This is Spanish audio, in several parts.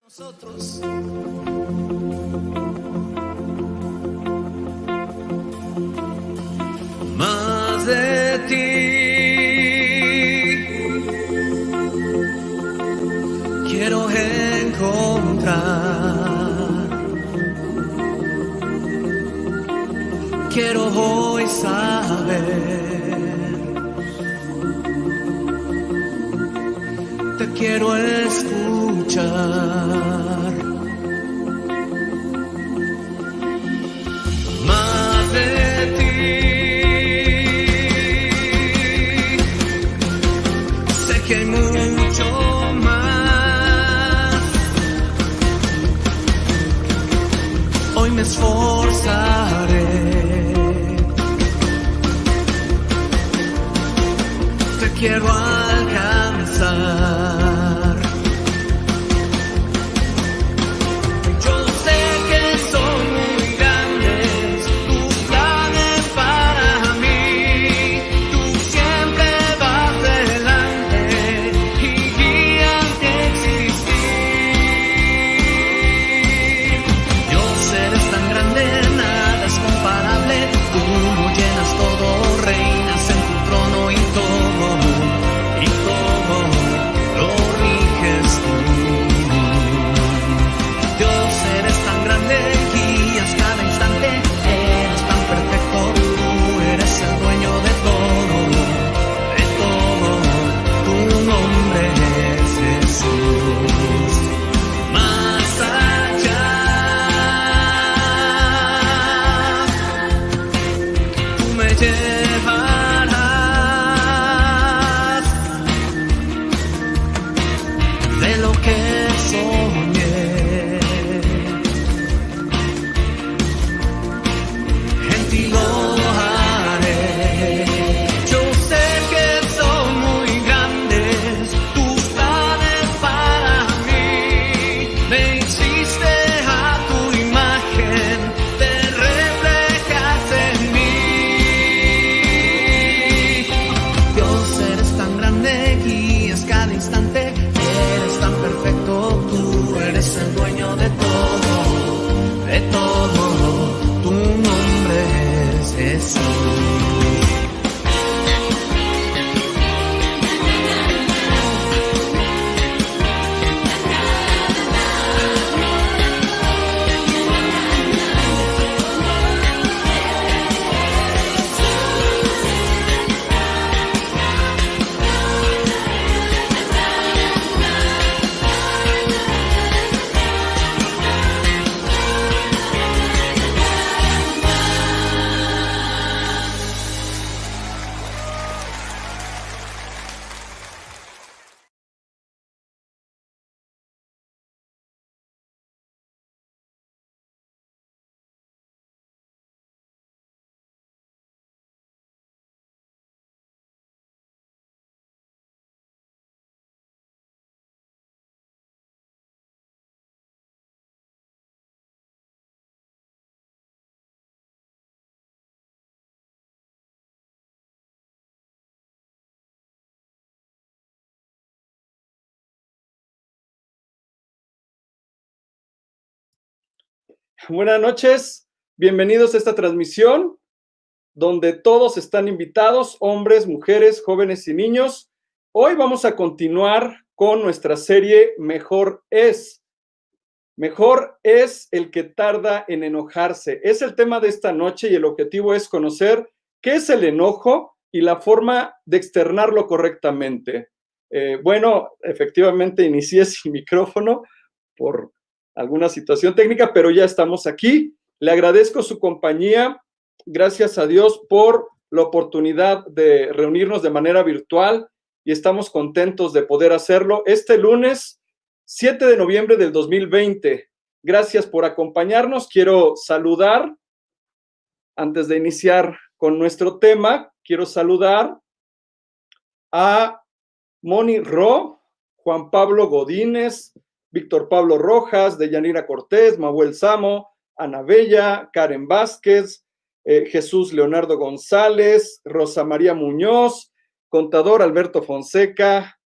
Nosotros. Más de ti quiero encontrar, quiero hoy saber, te quiero escuchar. Más de ti, sé que hay mucho más. Hoy me esforzaré, te quiero alcanzar. Llevarás de lo que soñé, en ti lo haré. Yo sé que son muy grandes tus planes para mí, me hiciste a tu imagen, te reflejas en mí. Cada instante eres tan perfecto, tú eres el dueño de todo, tu nombre es Jesús. Buenas noches, bienvenidos a esta transmisión donde todos están invitados, hombres, mujeres, jóvenes y niños. Hoy vamos a continuar con nuestra serie Mejor es. Mejor es el que tarda en enojarse. Es el tema de esta noche y el objetivo es conocer qué es el enojo y la forma de externarlo correctamente. Bueno, efectivamente inicié sin micrófono por alguna situación técnica, pero ya estamos aquí. Le agradezco su compañía. Gracias a Dios por la oportunidad de reunirnos de manera virtual y estamos contentos de poder hacerlo este lunes 7 de noviembre del 2020. Gracias por acompañarnos. Quiero saludar, antes de iniciar con nuestro tema, quiero saludar a Moni Ro, Juan Pablo Godínez, Víctor Pablo Rojas, Deyanira Cortés, Mahuel Samo, Ana Bella, Karen Vázquez, Jesús Leonardo González, Rosa María Muñoz, Contador Alberto Fonseca,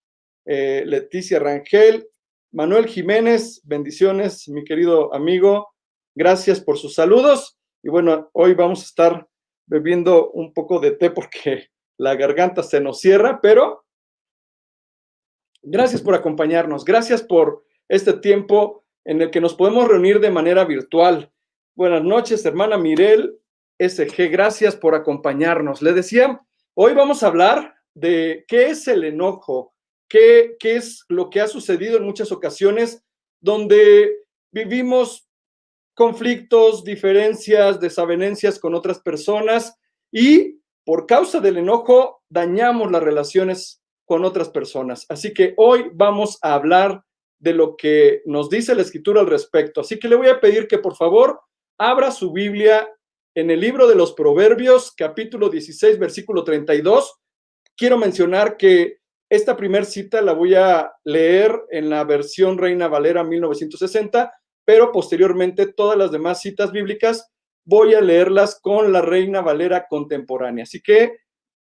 Leticia Rangel, Manuel Jiménez, bendiciones, mi querido amigo. Gracias por sus saludos. Y bueno, hoy vamos a estar bebiendo un poco de té porque la garganta se nos cierra, pero gracias por acompañarnos. Gracias por este tiempo en el que nos podemos reunir de manera virtual. Buenas noches, hermana Mirel SG. Gracias por acompañarnos. Le decía, hoy vamos a hablar de qué es el enojo, qué es lo que ha sucedido en muchas ocasiones donde vivimos conflictos, diferencias, desavenencias con otras personas y por causa del enojo dañamos las relaciones con otras personas. Así que hoy vamos a hablar de lo que nos dice la Escritura al respecto. Así que le voy a pedir que por favor abra su Biblia en el libro de los Proverbios, capítulo 16, versículo 32. Quiero mencionar que esta primer cita la voy a leer en la versión Reina Valera 1960, pero posteriormente todas las demás citas bíblicas voy a leerlas con la Reina Valera contemporánea. Así que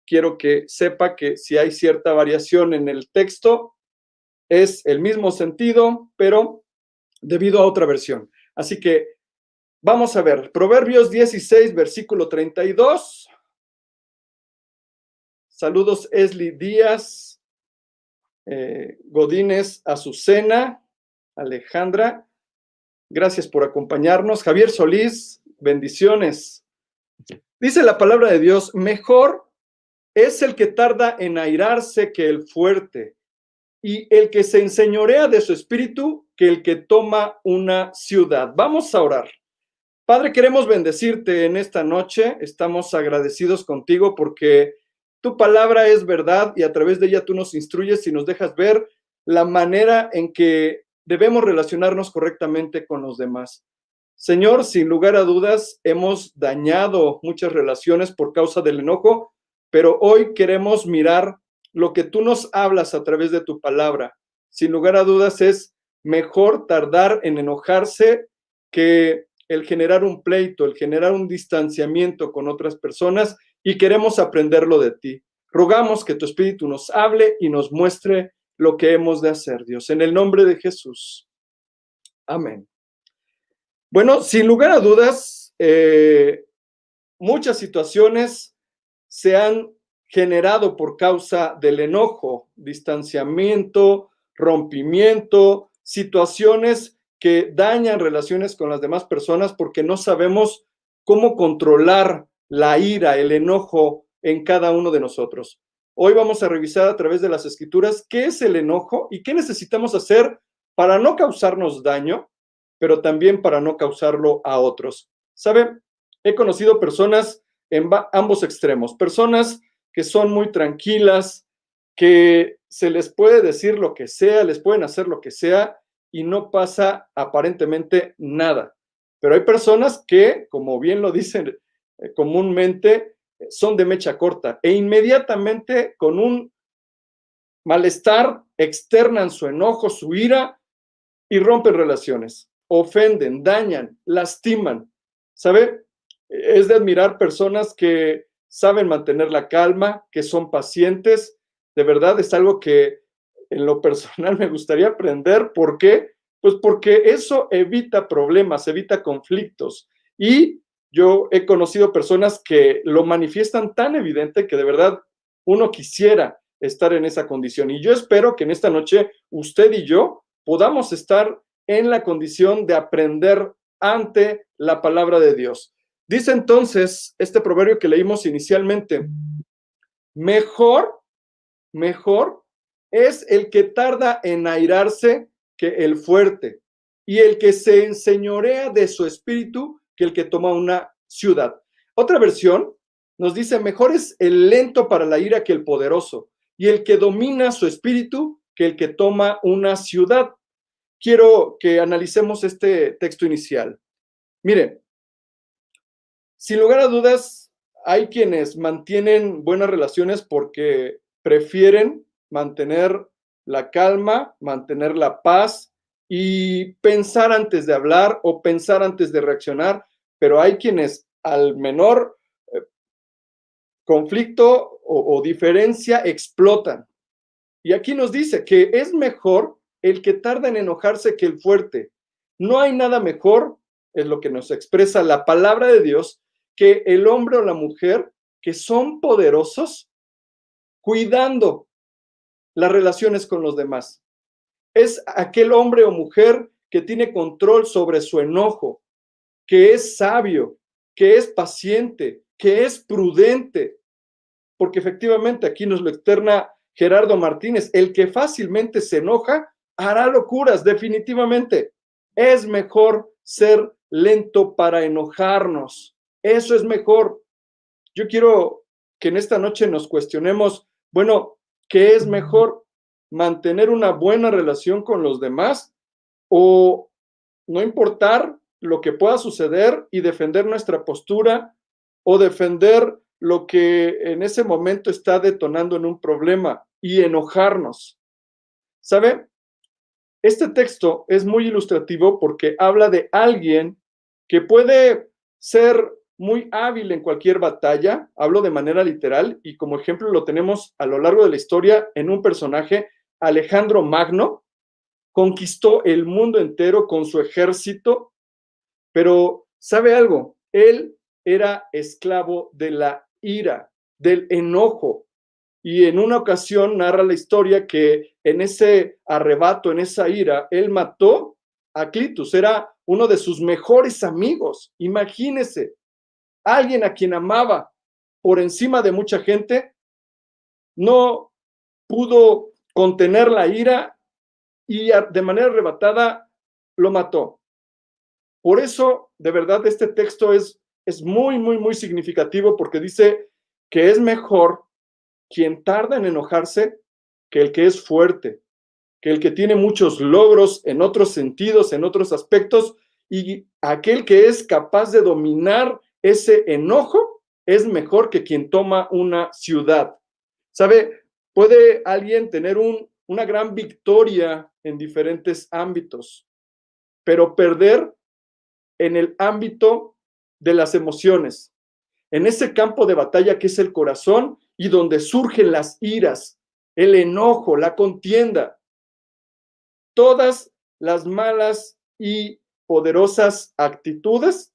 quiero que sepa que si hay cierta variación en el texto, es el mismo sentido, pero debido a otra versión. Así que vamos a ver, Proverbios 16, versículo 32. Saludos, Esli Díaz, Godínez, Azucena, Alejandra. Gracias por acompañarnos. Javier Solís, bendiciones. Dice la palabra de Dios, mejor es el que tarda en airarse que el fuerte, y el que se enseñorea de su espíritu que el que toma una ciudad. Vamos a orar. Padre, queremos bendecirte en esta noche. Estamos agradecidos contigo porque tu palabra es verdad y a través de ella tú nos instruyes y nos dejas ver la manera en que debemos relacionarnos correctamente con los demás. Señor, sin lugar a dudas, hemos dañado muchas relaciones por causa del enojo, pero hoy queremos mirar lo que tú nos hablas a través de tu palabra. Sin lugar a dudas, es mejor tardar en enojarse que el generar un pleito, el generar un distanciamiento con otras personas, y queremos aprenderlo de ti. Rogamos que tu Espíritu nos hable y nos muestre lo que hemos de hacer, Dios. En el nombre de Jesús. Amén. Bueno, sin lugar a dudas, muchas situaciones se han generado por causa del enojo, distanciamiento, rompimiento, situaciones que dañan relaciones con las demás personas porque no sabemos cómo controlar la ira, el enojo en cada uno de nosotros. Hoy vamos a revisar a través de las Escrituras qué es el enojo y qué necesitamos hacer para no causarnos daño, pero también para no causarlo a otros. ¿Sabe? He conocido personas en ambos extremos, personas que son muy tranquilas, que se les puede decir lo que sea, les pueden hacer lo que sea y no pasa aparentemente nada. Pero hay personas que, como bien lo dicen comúnmente, son de mecha corta e inmediatamente con un malestar externan su enojo, su ira y rompen relaciones, ofenden, dañan, lastiman. ¿Sabe? Es de admirar personas que saben mantener la calma, que son pacientes. De verdad es algo que en lo personal me gustaría aprender. ¿Por qué? Pues porque eso evita problemas, evita conflictos. Y yo he conocido personas que lo manifiestan tan evidente que de verdad uno quisiera estar en esa condición. Y yo espero que en esta noche usted y yo podamos estar en la condición de aprender ante la palabra de Dios. Dice entonces este proverbio que leímos inicialmente, mejor es el que tarda en airarse que el fuerte, y el que se enseñorea de su espíritu que el que toma una ciudad. Otra versión nos dice, mejor es el lento para la ira que el poderoso, y el que domina su espíritu que el que toma una ciudad. Quiero que analicemos este texto inicial. Miren, sin lugar a dudas, hay quienes mantienen buenas relaciones porque prefieren mantener la calma, mantener la paz y pensar antes de hablar o pensar antes de reaccionar, pero hay quienes al menor conflicto o diferencia explotan. Y aquí nos dice que es mejor el que tarda en enojarse que el fuerte. No hay nada mejor, es lo que nos expresa la palabra de Dios, que el hombre o la mujer que son poderosos cuidando las relaciones con los demás. Es aquel hombre o mujer que tiene control sobre su enojo, que es sabio, que es paciente, que es prudente, porque efectivamente aquí nos lo externa Gerardo Martínez, el que fácilmente se enoja hará locuras, definitivamente. Es mejor ser lento para enojarnos, eso es mejor. Yo quiero que en esta noche nos cuestionemos, bueno, ¿qué es mejor? ¿Mantener una buena relación con los demás o no importar lo que pueda suceder y defender nuestra postura o defender lo que en ese momento está detonando en un problema y enojarnos? ¿Sabe? Este texto es muy ilustrativo porque habla de alguien que puede ser muy hábil en cualquier batalla, hablo de manera literal, y como ejemplo lo tenemos a lo largo de la historia en un personaje, Alejandro Magno, conquistó el mundo entero con su ejército, pero ¿sabe algo? Él era esclavo de la ira, del enojo, y en una ocasión narra la historia que en ese arrebato, en esa ira, él mató a Clitus, era uno de sus mejores amigos. Imagínese, alguien a quien amaba por encima de mucha gente, no pudo contener la ira y de manera arrebatada lo mató. Por eso, de verdad, este texto es muy, muy, muy significativo porque dice que es mejor quien tarda en enojarse que el que es fuerte, que el que tiene muchos logros en otros sentidos, en otros aspectos, y aquel que es capaz de dominar ese enojo es mejor que quien toma una ciudad. ¿Sabe? Puede alguien tener una gran victoria en diferentes ámbitos, pero perder en el ámbito de las emociones, en ese campo de batalla que es el corazón y donde surgen las iras, el enojo, la contienda. Todas las malas y poderosas actitudes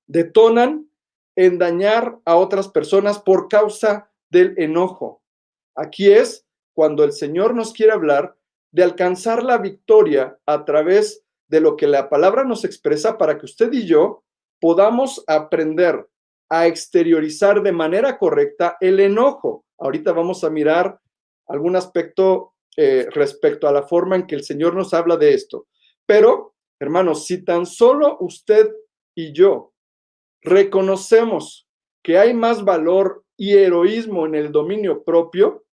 detonan en dañar a otras personas por causa del enojo. Aquí es cuando el Señor nos quiere hablar de alcanzar la victoria a través de lo que la palabra nos expresa para que usted y yo podamos aprender a exteriorizar de manera correcta el enojo. Ahorita vamos a mirar algún aspecto respecto a la forma en que el Señor nos habla de esto. Pero, hermanos, si tan solo usted y yo reconocemos que hay más valor y heroísmo en el dominio propio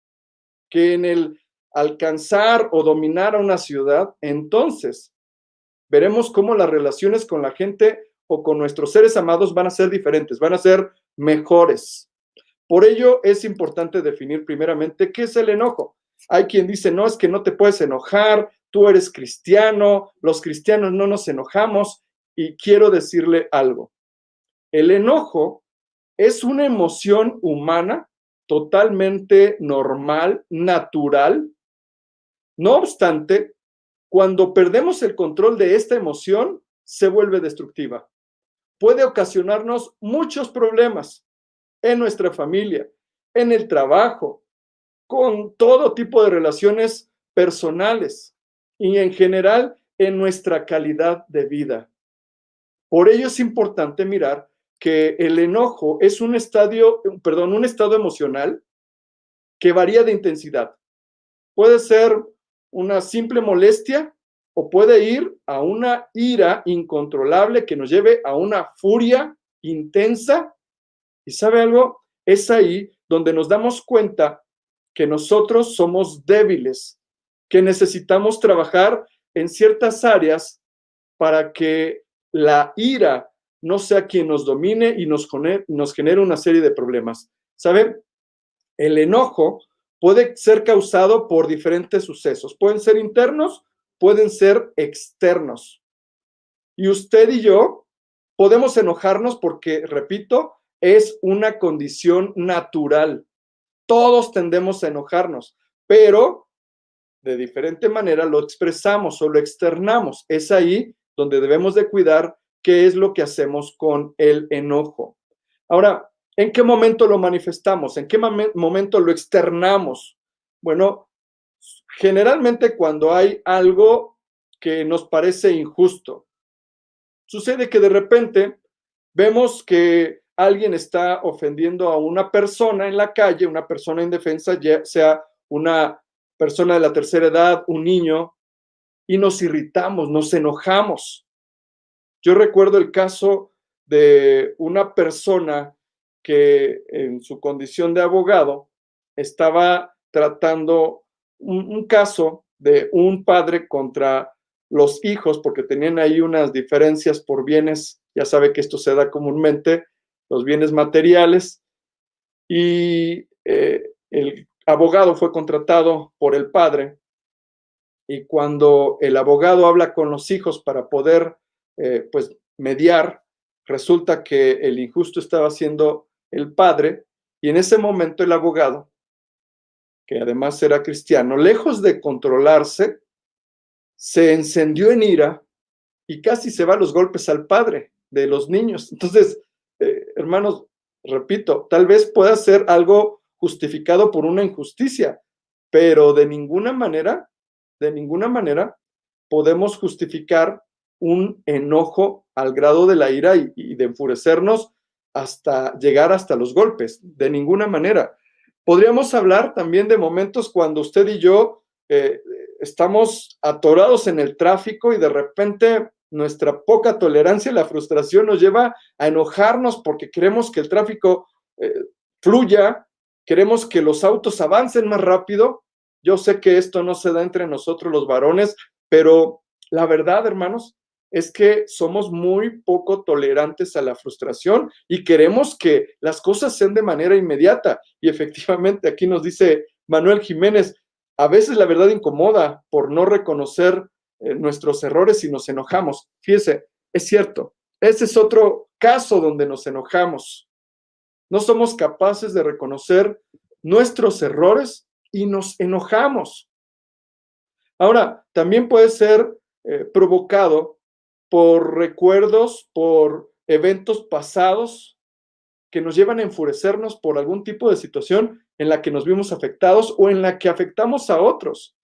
que en el alcanzar o dominar a una ciudad, entonces veremos cómo las relaciones con la gente o con nuestros seres amados van a ser diferentes, van a ser mejores. Por ello es importante definir primeramente qué es el enojo. Hay quien dice, no, es que no te puedes enojar, tú eres cristiano, los cristianos no nos enojamos, y quiero decirle algo. El enojo es una emoción humana totalmente normal, natural. No obstante, cuando perdemos el control de esta emoción, se vuelve destructiva. Puede ocasionarnos muchos problemas en nuestra familia, en el trabajo, con todo tipo de relaciones personales y en general en nuestra calidad de vida. Por ello es importante mirar que el enojo es un estado emocional que varía de intensidad. Puede ser una simple molestia o puede ir a una ira incontrolable que nos lleve a una furia intensa. ¿Y sabe algo? Es ahí donde nos damos cuenta que nosotros somos débiles, que necesitamos trabajar en ciertas áreas para que la ira no sea quien nos domine y nos genere una serie de problemas. ¿Saben? El enojo puede ser causado por diferentes sucesos. Pueden ser internos, pueden ser externos. Y usted y yo podemos enojarnos porque, repito, es una condición natural. Todos tendemos a enojarnos, pero de diferente manera lo expresamos o lo externamos. Es ahí donde debemos de cuidar qué es lo que hacemos con el enojo. Ahora, ¿en qué momento lo manifestamos? ¿En qué momento lo externamos? Bueno, generalmente cuando hay algo que nos parece injusto. Sucede que de repente vemos que alguien está ofendiendo a una persona en la calle, una persona indefensa, ya sea una persona de la tercera edad, un niño, y nos irritamos, nos enojamos. Yo recuerdo el caso de una persona que en su condición de abogado estaba tratando un caso de un padre contra los hijos, porque tenían ahí unas diferencias por bienes, ya sabe que esto se da comúnmente, los bienes materiales, y el abogado fue contratado por el padre, y cuando el abogado habla con los hijos para poder pues mediar, resulta que el injusto estaba siendo el padre, y en ese momento el abogado, que además era cristiano, lejos de controlarse, se encendió en ira y casi se va a los golpes al padre de los niños. Entonces, hermanos, repito, tal vez pueda ser algo justificado por una injusticia, pero de ninguna manera podemos justificar un enojo al grado de la ira y de enfurecernos hasta llegar hasta los golpes, de ninguna manera. Podríamos hablar también de momentos cuando usted y yo estamos atorados en el tráfico y de repente nuestra poca tolerancia y la frustración nos lleva a enojarnos porque queremos que el tráfico fluya, queremos que los autos avancen más rápido. Yo sé que esto no se da entre nosotros los varones, pero la verdad, hermanos, es que somos muy poco tolerantes a la frustración y queremos que las cosas sean de manera inmediata. Y efectivamente, aquí nos dice Manuel Jiménez, a veces la verdad incomoda por no reconocer nuestros errores y nos enojamos. Fíjese, es cierto, ese es otro caso donde nos enojamos. No somos capaces de reconocer nuestros errores y nos enojamos. Ahora, también puede ser provocado por recuerdos, por eventos pasados que nos llevan a enfurecernos por algún tipo de situación en la que nos vimos afectados o en la que afectamos a otros.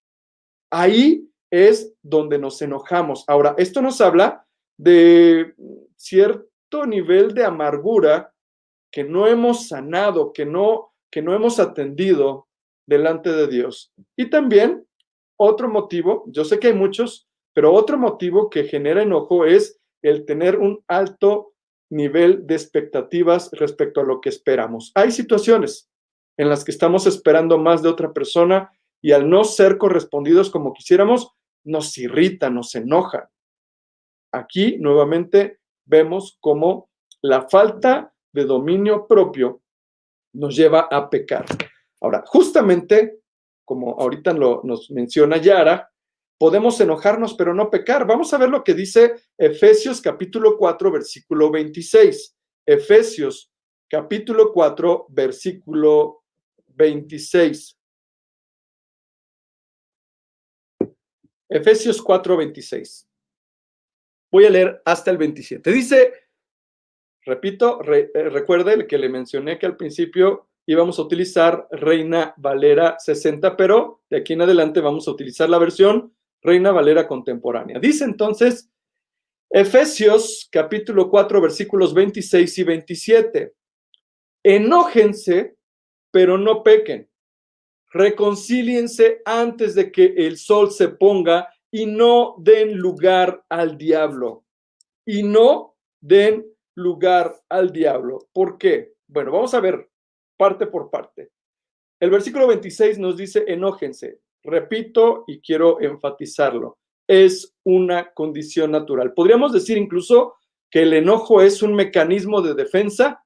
Ahí es donde nos enojamos. Ahora, esto nos habla de cierto nivel de amargura que no hemos sanado, que no hemos atendido delante de Dios. Y también otro motivo, yo sé que hay muchos, pero otro motivo que genera enojo es el tener un alto nivel de expectativas respecto a lo que esperamos. Hay situaciones en las que estamos esperando más de otra persona y al no ser correspondidos como quisiéramos, nos irrita, nos enoja. Aquí nuevamente vemos cómo la falta de dominio propio nos lleva a pecar. Ahora, justamente, como ahorita nos menciona Yara, podemos enojarnos pero no pecar. Vamos a ver lo que dice Efesios capítulo 4, versículo 26. Efesios capítulo 4, versículo 26. Efesios 4, 26. Voy a leer hasta el 27. Dice, repito, recuerde el que le mencioné que al principio íbamos a utilizar Reina Valera 60, pero de aquí en adelante vamos a utilizar la versión Reina Valera contemporánea. Dice entonces, Efesios capítulo 4, versículos 26 y 27. Enójense, pero no pequen. Reconcíliense antes de que el sol se ponga y no den lugar al diablo. Y no den lugar al diablo. ¿Por qué? Bueno, vamos a ver parte por parte. El versículo 26 nos dice, enójense. Repito y quiero enfatizarlo. Es una condición natural. Podríamos decir incluso que el enojo es un mecanismo de defensa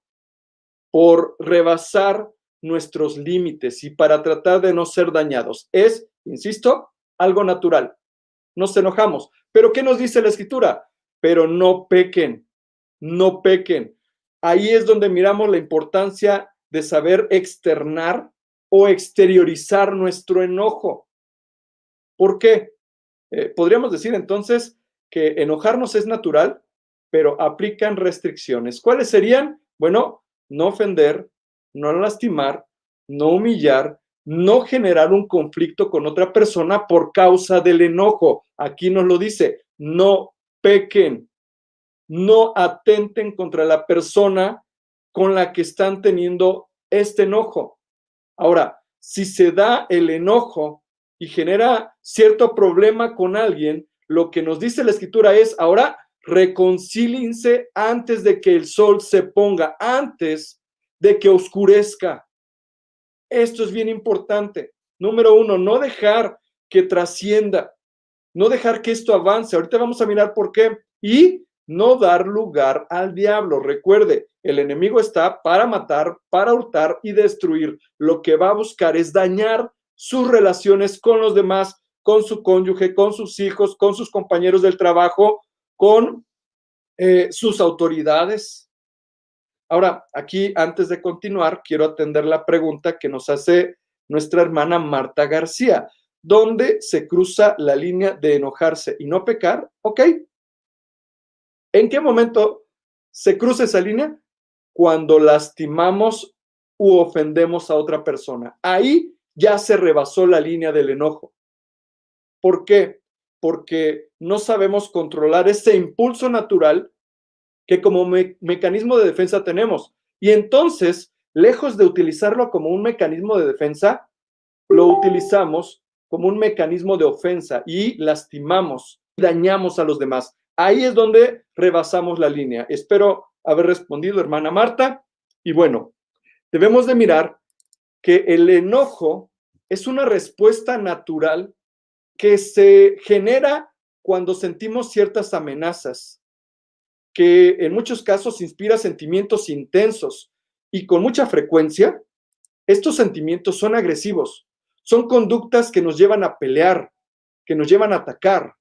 por rebasar nuestros límites y para tratar de no ser dañados. Es, insisto, algo natural. Nos enojamos. ¿Pero qué nos dice la Escritura? Pero no pequen, no pequen. Ahí es donde miramos la importancia de saber externar o exteriorizar nuestro enojo. ¿Por qué? Podríamos decir entonces que enojarnos es natural, pero aplican restricciones. ¿Cuáles serían? Bueno, no ofender, no lastimar, no humillar, no generar un conflicto con otra persona por causa del enojo. Aquí nos lo dice, no pequen, no atenten contra la persona con la que están teniendo este enojo. Ahora, si se da el enojo y genera cierto problema con alguien, lo que nos dice la escritura es, ahora reconcíliense antes de que el sol se ponga, antes de que oscurezca. Esto es bien importante. Número uno, no dejar que trascienda, no dejar que esto avance. Ahorita vamos a mirar por qué. Y no dar lugar al diablo. Recuerde, el enemigo está para matar, para hurtar y destruir. Lo que va a buscar es dañar sus relaciones con los demás, con su cónyuge, con sus hijos, con sus compañeros del trabajo, con sus autoridades. Ahora, aquí, antes de continuar, quiero atender la pregunta que nos hace nuestra hermana Marta García. ¿Dónde se cruza la línea de enojarse y no pecar? Ok. ¿En qué momento se cruza esa línea? Cuando lastimamos u ofendemos a otra persona. Ahí ya se rebasó la línea del enojo. ¿Por qué? Porque no sabemos controlar ese impulso natural que como mecanismo de defensa tenemos. Y entonces, lejos de utilizarlo como un mecanismo de defensa, lo utilizamos como un mecanismo de ofensa y lastimamos, dañamos a los demás. Ahí es donde rebasamos la línea. Espero haber respondido, hermana Marta. Y bueno, debemos de mirar que el enojo es una respuesta natural que se genera cuando sentimos ciertas amenazas, que en muchos casos inspira sentimientos intensos y con mucha frecuencia estos sentimientos son agresivos, son conductas que nos llevan a pelear, que nos llevan a atacar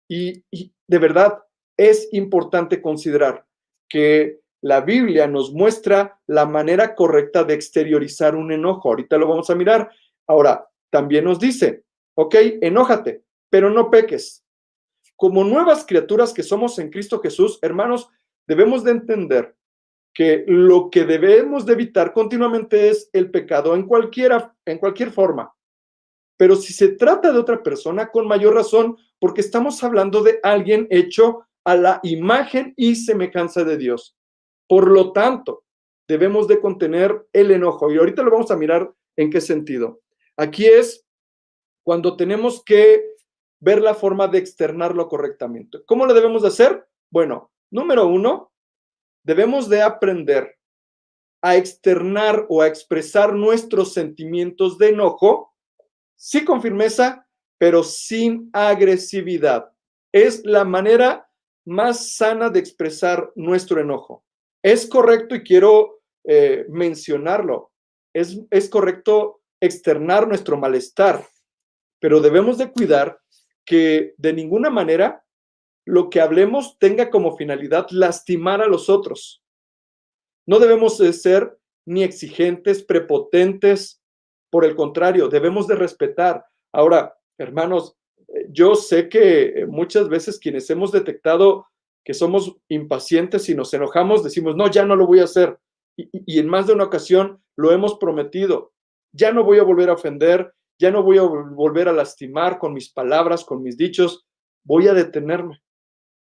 y de verdad es importante considerar que la Biblia nos muestra la manera correcta de exteriorizar un enojo. Ahorita lo vamos a mirar. Ahora, también nos dice, ok, enójate, pero no peques. Como nuevas criaturas que somos en Cristo Jesús, hermanos, debemos de entender que lo que debemos de evitar continuamente es el pecado en cualquier forma. Pero si se trata de otra persona, con mayor razón, porque estamos hablando de alguien hecho a la imagen y semejanza de Dios. Por lo tanto, debemos de contener el enojo. Y ahorita lo vamos a mirar en qué sentido. Aquí es cuando tenemos que ver la forma de externarlo correctamente. ¿Cómo lo debemos de hacer? Bueno, número uno, debemos de aprender a externar o a expresar nuestros sentimientos de enojo, sí con firmeza, pero sin agresividad. Es la manera más sana de expresar nuestro enojo. Es correcto y quiero mencionarlo. Es correcto externar nuestro malestar, pero debemos de cuidar que de ninguna manera lo que hablemos tenga como finalidad lastimar a los otros. No debemos de ser ni exigentes, prepotentes, por el contrario, debemos de respetar. Ahora, hermanos, yo sé que muchas veces quienes hemos detectado que somos impacientes y nos enojamos, decimos, no, ya no lo voy a hacer. Y en más de una ocasión lo hemos prometido. Ya no voy a volver a ofender, ya no voy a volver a lastimar con mis palabras, con mis dichos, voy a detenerme.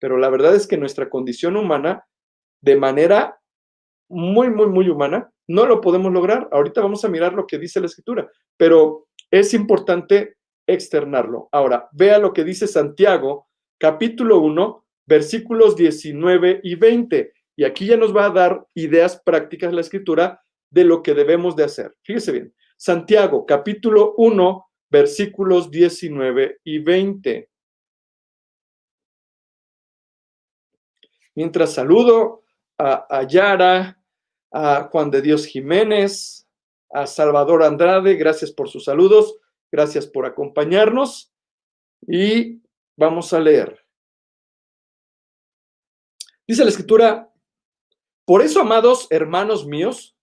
Pero la verdad es que nuestra condición humana, de manera muy humana, no lo podemos lograr. Ahorita vamos a mirar lo que dice la escritura, pero es importante externarlo. Ahora, vea lo que dice Santiago, capítulo 1, versículos 19 y 20. Y aquí ya nos va a dar ideas prácticas la escritura de lo que debemos de hacer. Fíjese bien. Santiago, capítulo 1, versículos 19 y 20. Mientras saludo a Yara, a Juan de Dios Jiménez, a Salvador Andrade, gracias por sus saludos, gracias por acompañarnos y vamos a leer. Dice la escritura, por eso, amados hermanos míos,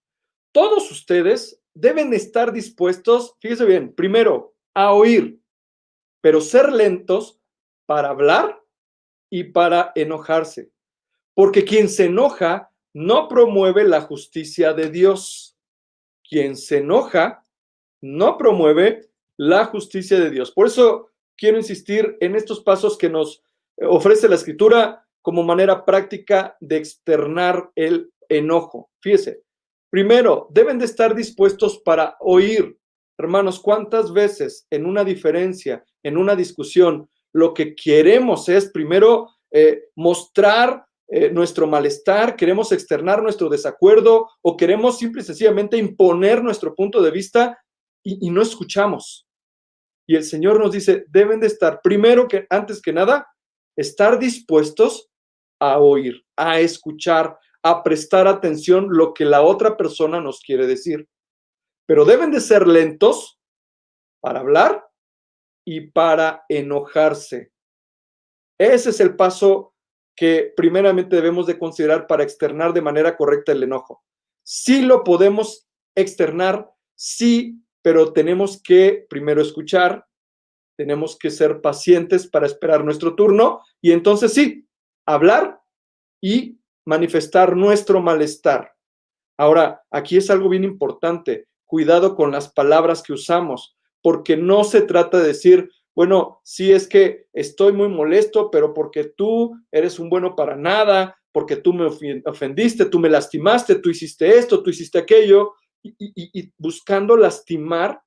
todos ustedes deben estar dispuestos, fíjese bien, primero, a oír, pero ser lentos para hablar y para enojarse, porque quien se enoja no promueve la justicia de Dios. Quien se enoja no promueve la justicia de Dios. Por eso quiero insistir en estos pasos que nos ofrece la Escritura como manera práctica de externar el enojo. Fíjese, primero, deben de estar dispuestos para oír. Hermanos, ¿cuántas veces en una diferencia, en una discusión, lo que queremos es primero mostrar nuestro malestar, queremos externar nuestro desacuerdo o queremos simple y sencillamente imponer nuestro punto de vista y no escuchamos? Y el Señor nos dice, deben de estar, primero que antes que nada, estar dispuestos a oír, a escuchar, a prestar atención lo que la otra persona nos quiere decir. Pero deben de ser lentos para hablar y para enojarse. Ese es el paso que primeramente debemos de considerar para externar de manera correcta el enojo. Sí lo podemos externar, sí, pero tenemos que primero escuchar, tenemos que ser pacientes para esperar nuestro turno y entonces sí, hablar y manifestar nuestro malestar. Ahora, aquí es algo bien importante. Cuidado con las palabras que usamos, porque no se trata de decir, bueno, sí es que estoy muy molesto, pero porque tú eres un bueno para nada, porque tú me ofendiste, tú me lastimaste, tú hiciste esto, tú hiciste aquello, y buscando lastimar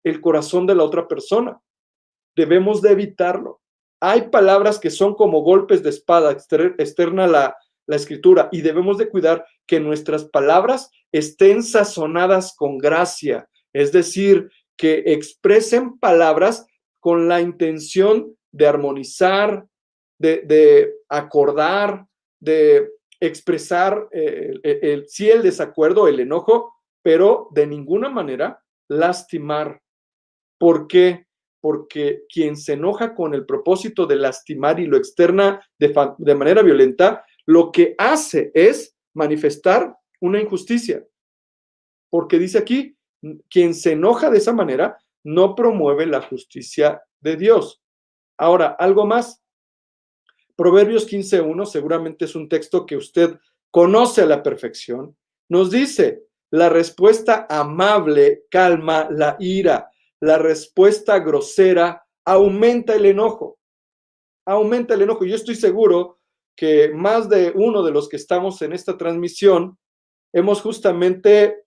el corazón de la otra persona. Debemos de evitarlo. Hay palabras que son como golpes de espada, externa la Escritura, y debemos de cuidar que nuestras palabras estén sazonadas con gracia, es decir, que expresen palabras con la intención de armonizar, de acordar, de expresar sí el desacuerdo, el enojo, pero de ninguna manera lastimar. ¿Por qué? Porque quien se enoja con el propósito de lastimar y lo externa de manera violenta, lo que hace es manifestar una injusticia. Porque dice aquí, quien se enoja de esa manera no promueve la justicia de Dios. Ahora, algo más. Proverbios 15:1 seguramente es un texto que usted conoce a la perfección. Nos dice, la respuesta amable calma la ira. La respuesta grosera aumenta el enojo. Aumenta el enojo. Yo estoy seguro que más de uno de los que estamos en esta transmisión hemos justamente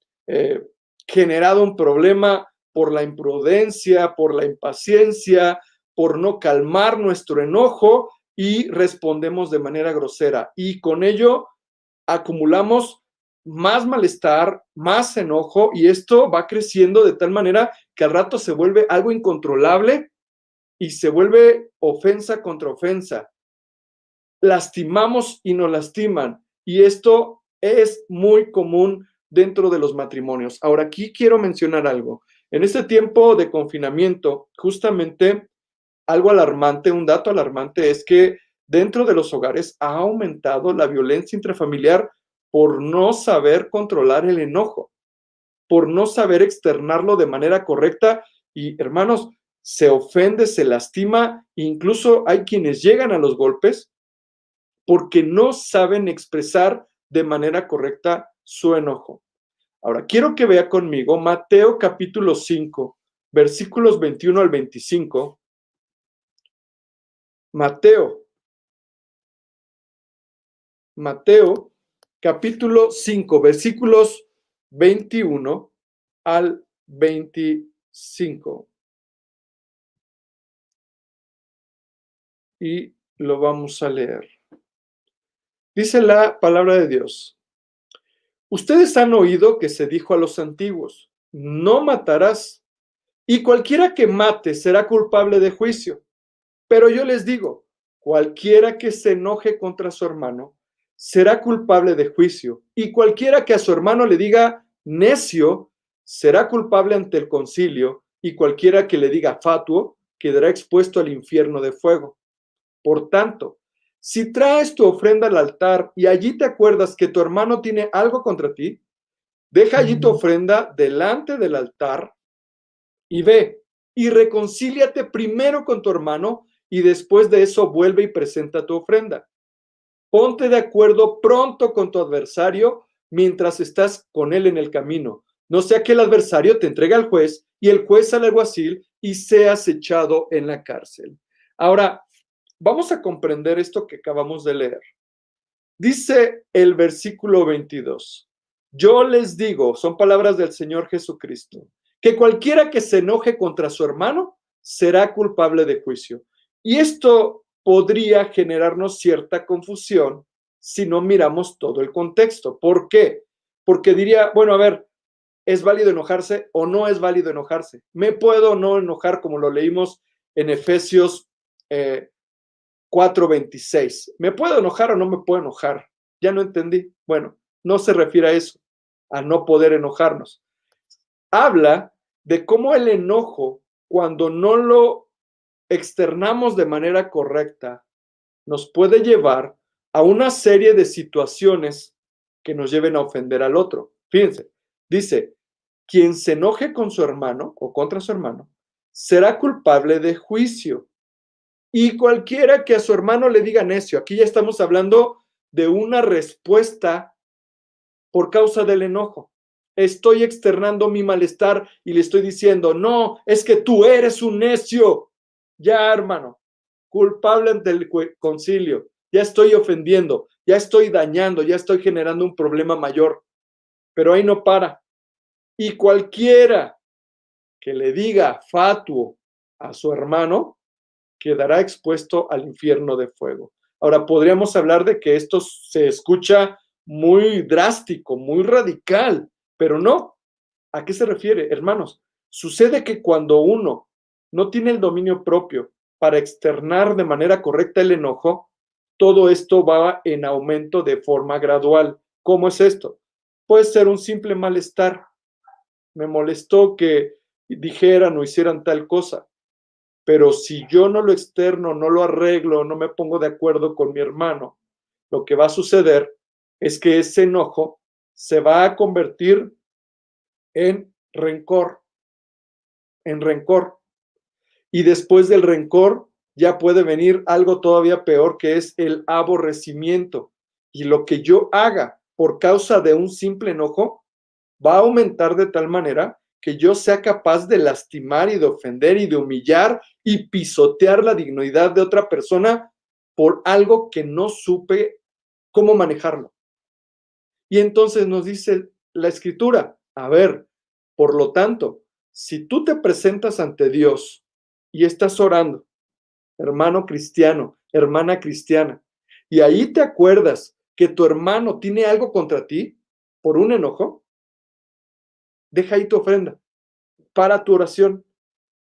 generado un problema por la imprudencia, por la impaciencia, por no calmar nuestro enojo y respondemos de manera grosera. Y con ello acumulamos más malestar, más enojo, y esto va creciendo de tal manera que al rato se vuelve algo incontrolable y se vuelve ofensa contra ofensa. Lastimamos y nos lastiman, y esto es muy común dentro de los matrimonios. Ahora, aquí quiero mencionar algo. En este tiempo de confinamiento, justamente algo alarmante, un dato alarmante es que dentro de los hogares ha aumentado la violencia intrafamiliar por no saber controlar el enojo, por no saber externarlo de manera correcta y, hermanos, se ofende, se lastima, incluso hay quienes llegan a los golpes porque no saben expresar de manera correcta su enojo. Ahora, quiero que vea conmigo Mateo capítulo 5, versículos 21 al 25. Mateo capítulo 5, versículos 21 al 25. Y lo vamos a leer. Dice la palabra de Dios. Ustedes han oído que se dijo a los antiguos, no matarás, y cualquiera que mate será culpable de juicio. Pero yo les digo, cualquiera que se enoje contra su hermano será culpable de juicio, y cualquiera que a su hermano le diga necio será culpable ante el concilio, y cualquiera que le diga fatuo quedará expuesto al infierno de fuego. Por tanto, si traes tu ofrenda al altar y allí te acuerdas que tu hermano tiene algo contra ti, deja allí tu ofrenda delante del altar y ve, y reconcíliate primero con tu hermano y después de eso vuelve y presenta tu ofrenda. Ponte de acuerdo pronto con tu adversario mientras estás con él en el camino. No sea que el adversario te entregue al juez y el juez al alguacil y seas echado en la cárcel. Ahora, vamos a comprender esto que acabamos de leer. Dice el versículo 22. Yo les digo, son palabras del Señor Jesucristo, que cualquiera que se enoje contra su hermano será culpable de juicio. Y esto podría generarnos cierta confusión si no miramos todo el contexto. ¿Por qué? Porque diría, bueno, a ver, ¿es válido enojarse o no es válido enojarse? ¿Me puedo no enojar como lo leímos en Efesios 4:26? ¿Me puedo enojar o no me puedo enojar? Ya no entendí. Bueno, no se refiere a eso, a no poder enojarnos. Habla de cómo el enojo, cuando no lo externamos de manera correcta, nos puede llevar a una serie de situaciones que nos lleven a ofender al otro. Fíjense, dice, quien se enoje con su hermano o contra su hermano será culpable de juicio. Y cualquiera que a su hermano le diga necio, aquí ya estamos hablando de una respuesta por causa del enojo. Estoy externando mi malestar y le estoy diciendo, no, es que tú eres un necio. Ya, hermano, culpable ante el concilio. Ya estoy ofendiendo, ya estoy dañando, ya estoy generando un problema mayor. Pero ahí no para. Y cualquiera que le diga fatuo a su hermano, quedará expuesto al infierno de fuego. Ahora, podríamos hablar de que esto se escucha muy drástico, muy radical, pero no. ¿A qué se refiere, hermanos? Sucede que cuando uno no tiene el dominio propio para externar de manera correcta el enojo, todo esto va en aumento de forma gradual. ¿Cómo es esto? Puede ser un simple malestar. Me molestó que dijeran o hicieran tal cosa. Pero si yo no lo externo, no lo arreglo, no me pongo de acuerdo con mi hermano, lo que va a suceder es que ese enojo se va a convertir en rencor, en rencor. Y después del rencor ya puede venir algo todavía peor, que es el aborrecimiento. Y lo que yo haga por causa de un simple enojo va a aumentar de tal manera que yo sea capaz de lastimar y de ofender y de humillar y pisotear la dignidad de otra persona por algo que no supe cómo manejarlo. Y entonces nos dice la Escritura, a ver, por lo tanto, si tú te presentas ante Dios y estás orando, hermano cristiano, hermana cristiana, y ahí te acuerdas que tu hermano tiene algo contra ti por un enojo, deja ahí tu ofrenda, para tu oración,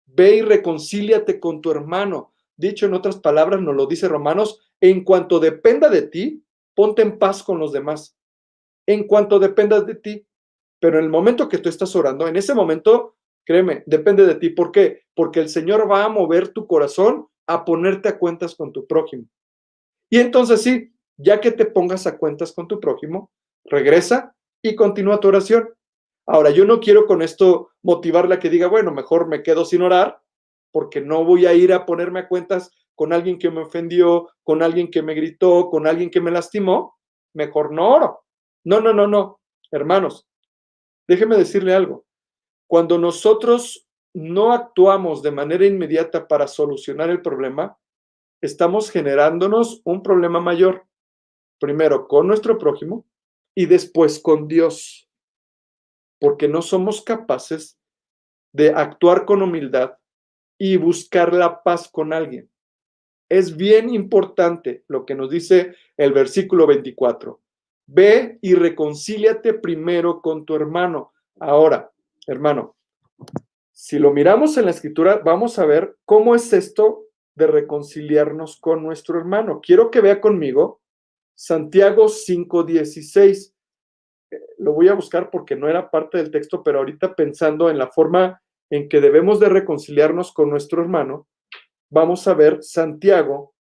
ve y reconcíliate con tu hermano. Dicho en otras palabras, nos lo dice Romanos, en cuanto dependa de ti, ponte en paz con los demás. En cuanto dependa de ti. Pero en el momento que tú estás orando, en ese momento, créeme, depende de ti. ¿Por qué? Porque el Señor va a mover tu corazón a ponerte a cuentas con tu prójimo. Y entonces sí, ya que te pongas a cuentas con tu prójimo, regresa y continúa tu oración. Ahora, yo no quiero con esto motivarla a que diga, bueno, mejor me quedo sin orar, porque no voy a ir a ponerme a cuentas con alguien que me ofendió, con alguien que me gritó, con alguien que me lastimó. Mejor no oro. No, no, no, no. Hermanos, déjeme decirle algo. Cuando nosotros no actuamos de manera inmediata para solucionar el problema, estamos generándonos un problema mayor. Primero con nuestro prójimo y después con Dios. Porque no somos capaces de actuar con humildad y buscar la paz con alguien. Es bien importante lo que nos dice el versículo 24. Ve y reconcíliate primero con tu hermano. Ahora, hermano, si lo miramos en la escritura, vamos a ver cómo es esto de reconciliarnos con nuestro hermano. Quiero que vea conmigo Santiago 5:16. Lo voy a buscar porque no era parte del texto, pero ahorita pensando en la forma en que debemos de reconciliarnos con nuestro hermano, vamos a ver Santiago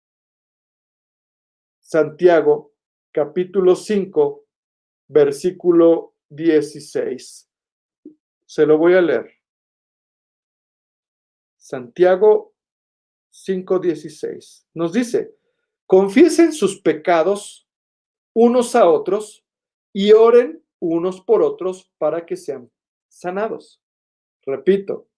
capítulo 5, versículo 16. Se lo voy a leer. Santiago 5:16. Nos dice, confiesen sus pecados unos a otros y oren unos por otros para que sean sanados. Repito,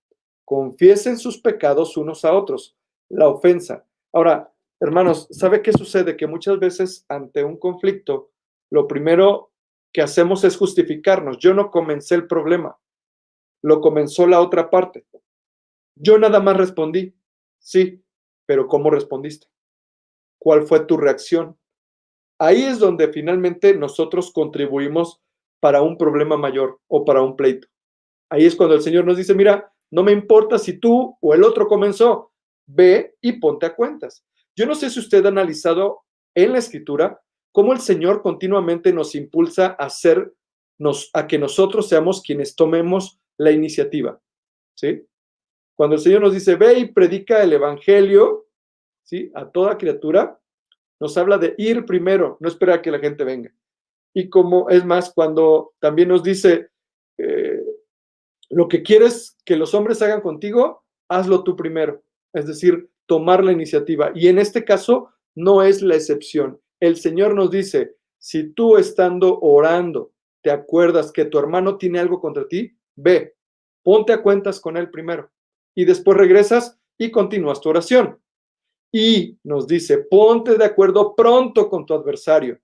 confiesen sus pecados unos a otros. La ofensa. Ahora, hermanos, ¿sabe qué sucede? Que muchas veces ante un conflicto, lo primero que hacemos es justificarnos. Yo no comencé el problema, lo comenzó la otra parte. Yo nada más respondí, sí, pero ¿cómo respondiste? ¿Cuál fue tu reacción? Ahí es donde finalmente nosotros contribuimos para un problema mayor o para un pleito. Ahí es cuando el Señor nos dice, mira, no me importa si tú o el otro comenzó, ve y ponte a cuentas. Yo no sé si usted ha analizado en la Escritura cómo el Señor continuamente nos impulsa a que nosotros seamos quienes tomemos la iniciativa, ¿sí? Cuando el Señor nos dice, ve y predica el Evangelio, ¿sí? A toda criatura, nos habla de ir primero, no esperar a que la gente venga. Y como es más, cuando también nos dice, lo que quieres que los hombres hagan contigo, hazlo tú primero. Es decir, tomar la iniciativa. Y en este caso no es la excepción. El Señor nos dice, si tú estando orando, te acuerdas que tu hermano tiene algo contra ti, ve, ponte a cuentas con él primero. Y después regresas y continúas tu oración. Y nos dice, ponte de acuerdo pronto con tu adversario,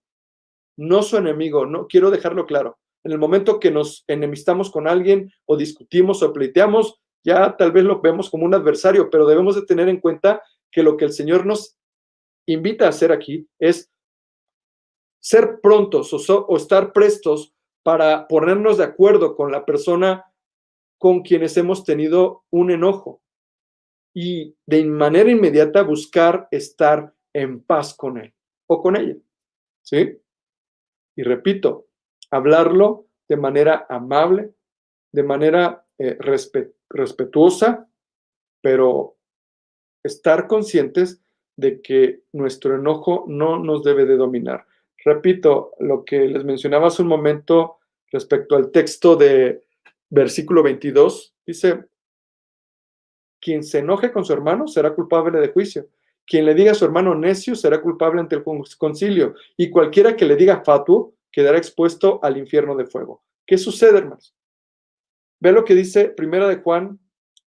no su enemigo. No quiero dejarlo claro. En el momento que nos enemistamos con alguien o discutimos o pleiteamos, ya tal vez lo vemos como un adversario, pero debemos de tener en cuenta que lo que el Señor nos invita a hacer aquí es ser prontos o estar prestos para ponernos de acuerdo con la persona con quienes hemos tenido un enojo y de manera inmediata buscar estar en paz con él o con ella, ¿sí? Y repito, hablarlo de manera amable, de manera respetuosa, pero estar conscientes de que nuestro enojo no nos debe de dominar. Repito, lo que les mencionaba hace un momento respecto al texto de versículo 22, dice, quien se enoje con su hermano será culpable de juicio. Quien le diga a su hermano necio será culpable ante el concilio. Y cualquiera que le diga fatuo quedará expuesto al infierno de fuego. ¿Qué sucede, hermanos? Ve lo que dice Primera de Juan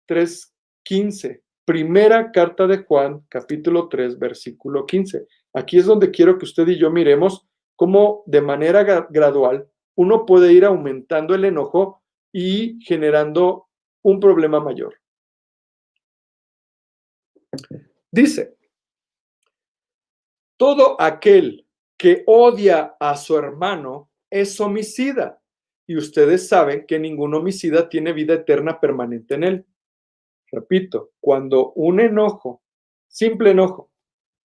3:15. Primera carta de Juan, capítulo 3, versículo 15. Aquí es donde quiero que usted y yo miremos cómo de manera gradual uno puede ir aumentando el enojo y generando un problema mayor. Dice, todo aquel que odia a su hermano es homicida, y ustedes saben que ningún homicida tiene vida eterna permanente en él. Repito, cuando un enojo, simple enojo,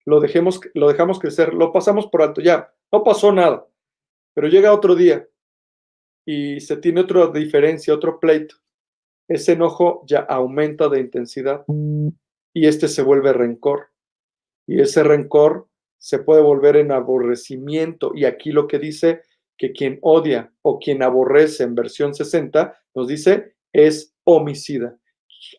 lo dejamos crecer, lo pasamos por alto, ya, no pasó nada, pero llega otro día y se tiene otra diferencia, otro pleito, ese enojo ya aumenta de intensidad y este se vuelve rencor. Y ese rencor se puede volver en aborrecimiento. Y aquí lo que dice que quien odia o quien aborrece en versión 60 nos dice es homicida.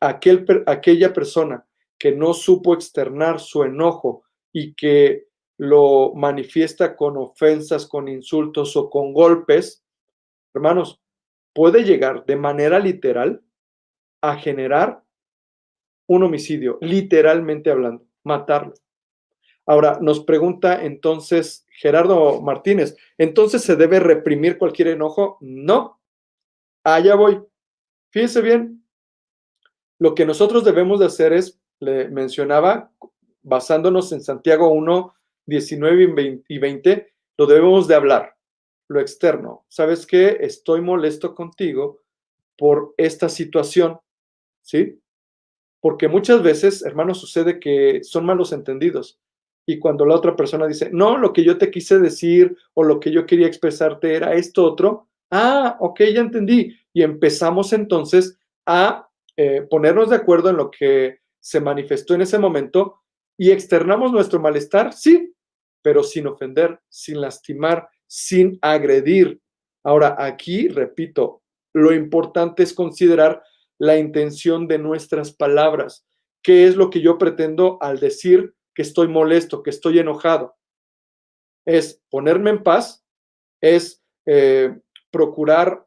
Aquella persona que no supo externar su enojo y que lo manifiesta con ofensas, con insultos o con golpes, hermanos, puede llegar de manera literal a generar un homicidio, literalmente hablando, matarlo. Ahora, nos pregunta entonces Gerardo Martínez, ¿entonces se debe reprimir cualquier enojo? No, allá voy. Fíjense bien, lo que nosotros debemos de hacer es, le mencionaba, basándonos en Santiago 1, 19 y 20, lo debemos de hablar, lo externo. ¿Sabes qué? Estoy molesto contigo por esta situación, ¿sí? Porque muchas veces, hermanos, sucede que son malos entendidos. Y cuando la otra persona dice, no, lo que yo te quise decir o lo que yo quería expresarte era esto otro, ok, ya entendí. Y empezamos entonces a ponernos de acuerdo en lo que se manifestó en ese momento y externamos nuestro malestar, sí, pero sin ofender, sin lastimar, sin agredir. Ahora, aquí, repito, lo importante es considerar la intención de nuestras palabras. ¿Qué es lo que yo pretendo al decir que estoy molesto, que estoy enojado? Es ponerme en paz, es procurar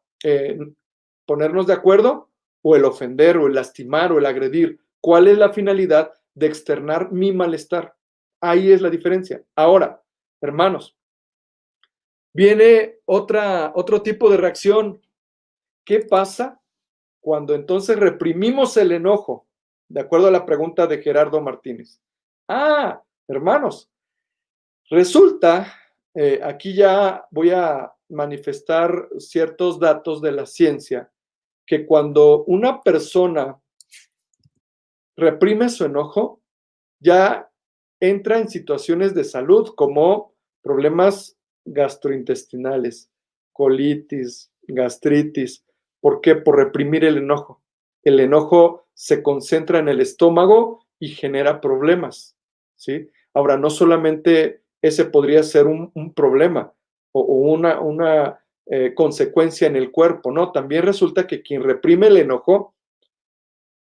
ponernos de acuerdo, o el ofender, o el lastimar, o el agredir. ¿Cuál es la finalidad de externar mi malestar? Ahí es la diferencia. Ahora, hermanos, viene otro tipo de reacción. ¿Qué pasa cuando entonces reprimimos el enojo? De acuerdo a la pregunta de Gerardo Martínez. Hermanos, resulta, aquí ya voy a manifestar ciertos datos de la ciencia, que cuando una persona reprime su enojo, ya entra en situaciones de salud como problemas gastrointestinales, colitis, gastritis. ¿Por qué? Por reprimir el enojo. El enojo se concentra en el estómago y genera problemas, ¿sí? Ahora, no solamente ese podría ser un problema o una consecuencia en el cuerpo, ¿no? También resulta que quien reprime el enojo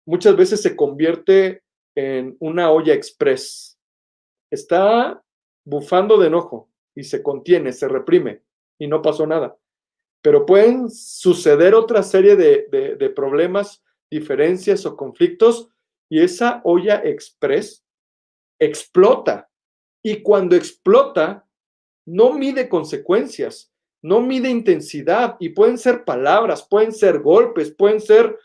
muchas veces se convierte en una olla express. Está bufando de enojo y se contiene, se reprime y no pasó nada. Pero pueden suceder otra serie de problemas, diferencias o conflictos, y esa olla express explota. Y cuando explota, no mide consecuencias, no mide intensidad, y pueden ser palabras, pueden ser golpes, pueden ser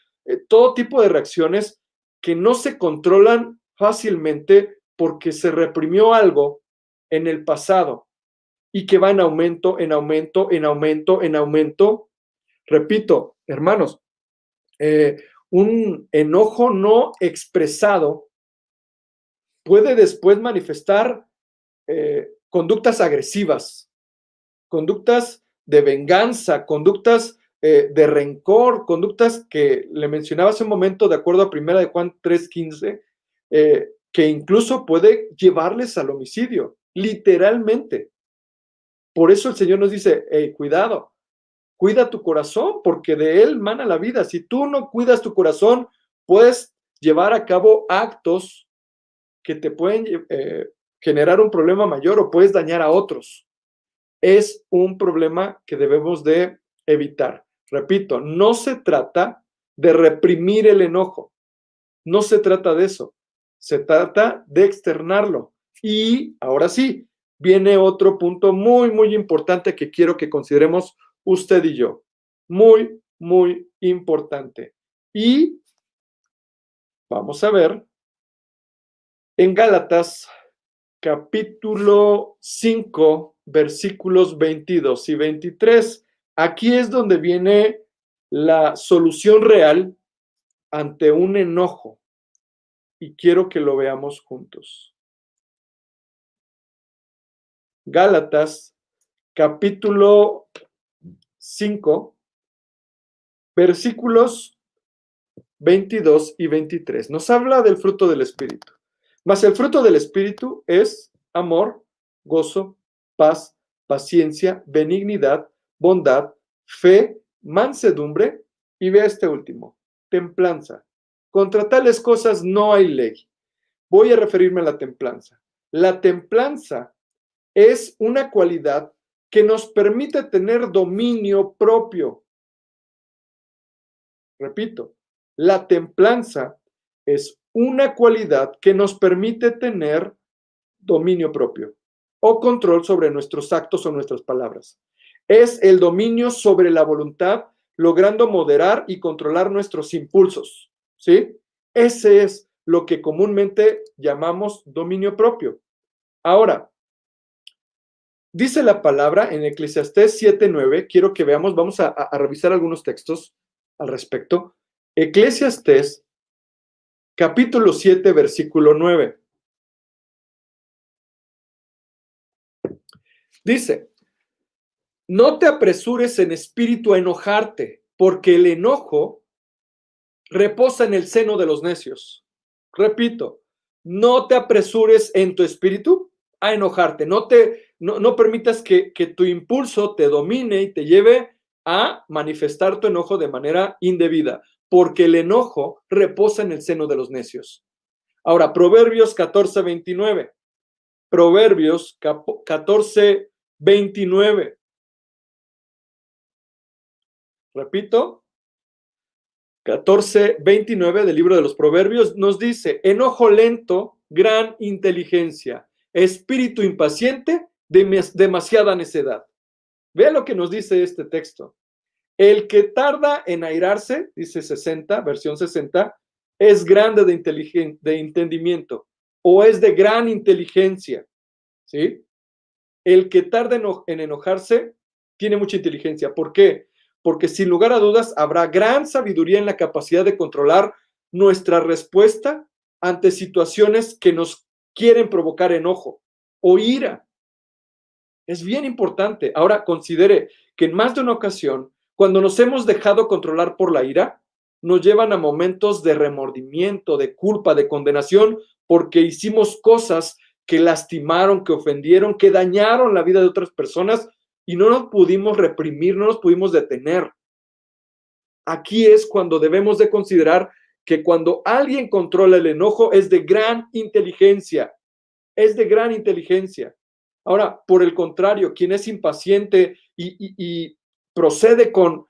todo tipo de reacciones que no se controlan fácilmente porque se reprimió algo en el pasado y que va en aumento, en aumento, en aumento, en aumento. Repito, hermanos, un enojo no expresado puede después manifestar conductas agresivas, conductas de venganza, conductas de rencor, conductas que le mencionaba hace un momento, de acuerdo a 1 de Juan 3:15, que incluso puede llevarles al homicidio, literalmente. Por eso el Señor nos dice, hey, cuidado, cuida tu corazón, porque de él mana la vida. Si tú no cuidas tu corazón, puedes llevar a cabo actos que te pueden generar un problema mayor o puedes dañar a otros. Es un problema que debemos de evitar. Repito, no se trata de reprimir el enojo, no se trata de eso, se trata de externarlo. Y ahora sí, viene otro punto muy, muy importante que quiero que consideremos usted y yo. Muy, muy importante. Y vamos a ver en Gálatas capítulo 5, versículos 22 y 23. Aquí es donde viene la solución real ante un enojo. Y quiero que lo veamos juntos. Gálatas capítulo 5, versículos 22 y 23. Nos habla del fruto del Espíritu. Mas el fruto del Espíritu es amor, gozo, paz, paciencia, benignidad, bondad, fe, mansedumbre, y ve este último, templanza. Contra tales cosas no hay ley. Voy a referirme a la templanza. La templanza es una cualidad que nos permite tener dominio propio. Repito, la templanza es una cualidad que nos permite tener dominio propio o control sobre nuestros actos o nuestras palabras. Es el dominio sobre la voluntad, logrando moderar y controlar nuestros impulsos, ¿sí? Ese es lo que comúnmente llamamos dominio propio. Ahora, dice la palabra en Eclesiastés 7:9, quiero que veamos, vamos a revisar algunos textos al respecto. Eclesiastés capítulo 7, versículo 9. Dice, no te apresures en espíritu a enojarte, porque el enojo reposa en el seno de los necios. Repito, no te apresures en tu espíritu a enojarte. No permitas que tu impulso te domine y te lleve a manifestar tu enojo de manera indebida. porque el enojo reposa en el seno de los necios. Ahora, Proverbios 14:29. Proverbios 14:29. Repito, 14:29 del libro de los Proverbios nos dice: enojo lento, gran inteligencia, espíritu impaciente, demasiada necedad. Vea lo que nos dice este texto. El que tarda en airarse, dice 60, versión 60, es grande de entendimiento o es de gran inteligencia, ¿sí? El que tarda en enojarse tiene mucha inteligencia. ¿Por qué? Porque sin lugar a dudas habrá gran sabiduría en la capacidad de controlar nuestra respuesta ante situaciones que nos quieren provocar enojo o ira. Es bien importante. Ahora considere que en más de una ocasión, cuando nos hemos dejado controlar por la ira, nos llevan a momentos de remordimiento, de culpa, de condenación, porque hicimos cosas que lastimaron, que ofendieron, que dañaron la vida de otras personas y no nos pudimos reprimir, no nos pudimos detener. Aquí es cuando debemos de considerar que cuando alguien controla el enojo es de gran inteligencia, es de gran inteligencia. Ahora, por el contrario, quien es impaciente y procede con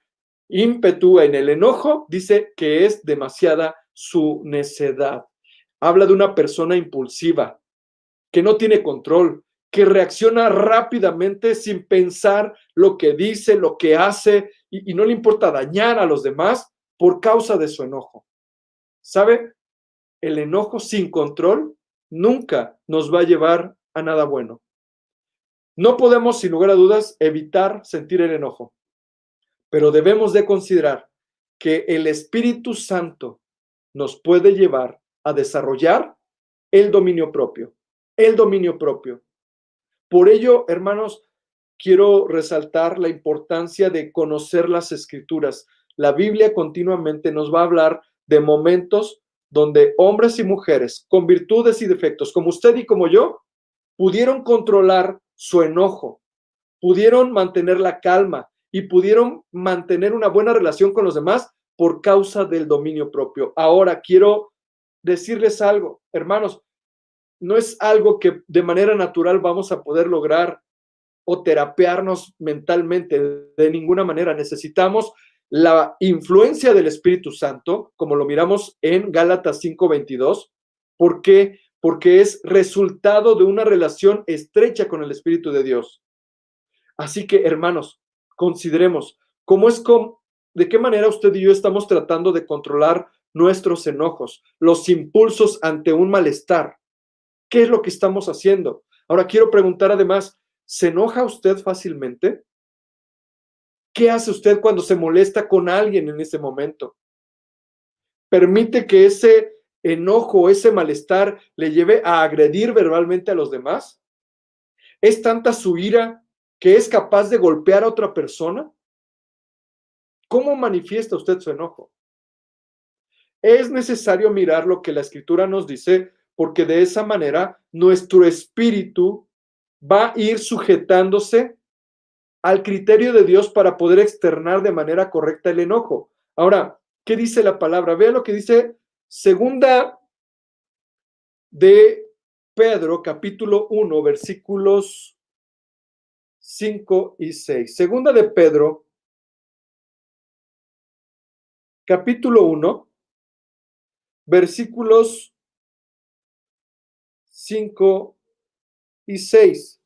ímpetu en el enojo, dice que es demasiada su necedad. Habla de una persona impulsiva, que no tiene control, que reacciona rápidamente sin pensar lo que dice, lo que hace, y no le importa dañar a los demás por causa de su enojo. ¿Sabe? El enojo sin control nunca nos va a llevar a nada bueno. No podemos, sin lugar a dudas, evitar sentir el enojo, pero debemos de considerar que el Espíritu Santo nos puede llevar a desarrollar el dominio propio, el dominio propio. Por ello, hermanos, quiero resaltar la importancia de conocer las Escrituras. La Biblia continuamente nos va a hablar de momentos donde hombres y mujeres, con virtudes y defectos, como usted y como yo, pudieron controlar su enojo, pudieron mantener la calma y pudieron mantener una buena relación con los demás por causa del dominio propio. Ahora quiero decirles algo, hermanos, no es algo que de manera natural vamos a poder lograr o terapearnos mentalmente de ninguna manera. Necesitamos la influencia del Espíritu Santo, como lo miramos en Gálatas 5:22. ¿Por qué? Porque es resultado de una relación estrecha con el Espíritu de Dios. Así que, hermanos, consideremos de qué manera usted y yo estamos tratando de controlar nuestros enojos, los impulsos ante un malestar. ¿Qué es lo que estamos haciendo? Ahora quiero preguntar además, ¿se enoja usted fácilmente? ¿Qué hace usted cuando se molesta con alguien en ese momento? ¿Permite que ese enojo, ese malestar le lleve a agredir verbalmente a los demás? ¿Es tanta su ira que es capaz de golpear a otra persona? ¿Cómo manifiesta usted su enojo? Es necesario mirar lo que la Escritura nos dice, porque de esa manera nuestro espíritu va a ir sujetándose al criterio de Dios para poder externar de manera correcta el enojo. Ahora, ¿qué dice la palabra? Vea lo que dice segunda de Pedro, capítulo 1, versículos 5 y 6. Segunda de Pedro, capítulo 1, versículos 5 y 6.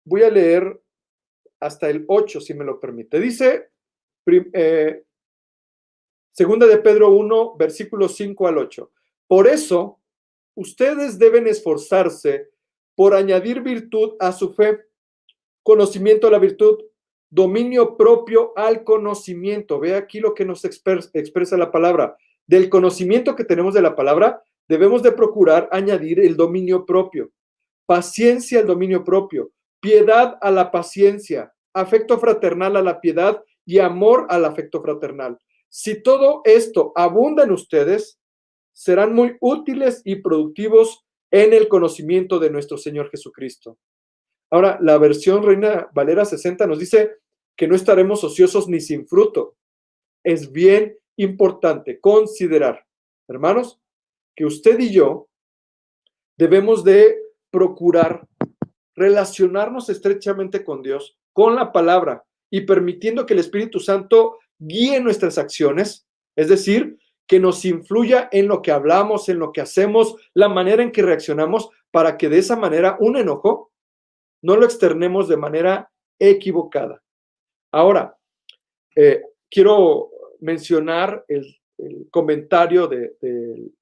Voy a leer hasta el 8, si me lo permite. Dice, segunda de Pedro 1, versículos 5 al 8. Por eso, ustedes deben esforzarse por añadir virtud a su fe, conocimiento a la virtud, dominio propio al conocimiento. Ve aquí lo que nos expresa la palabra. Del conocimiento que tenemos de la palabra, debemos de procurar añadir el dominio propio, paciencia al dominio propio, piedad a la paciencia, afecto fraternal a la piedad y amor al afecto fraternal. Si todo esto abunda en ustedes, serán muy útiles y productivos en el conocimiento de nuestro Señor Jesucristo. Ahora, la versión Reina Valera 60 nos dice que no estaremos ociosos ni sin fruto. es bien importante considerar, hermanos, que usted y yo debemos de procurar relacionarnos estrechamente con Dios, con la palabra y permitiendo que el Espíritu Santo guíe nuestras acciones, es decir, que nos influya en lo que hablamos, en lo que hacemos, la manera en que reaccionamos, para que de esa manera un enojo no lo externemos de manera equivocada. Ahora, quiero mencionar el comentario de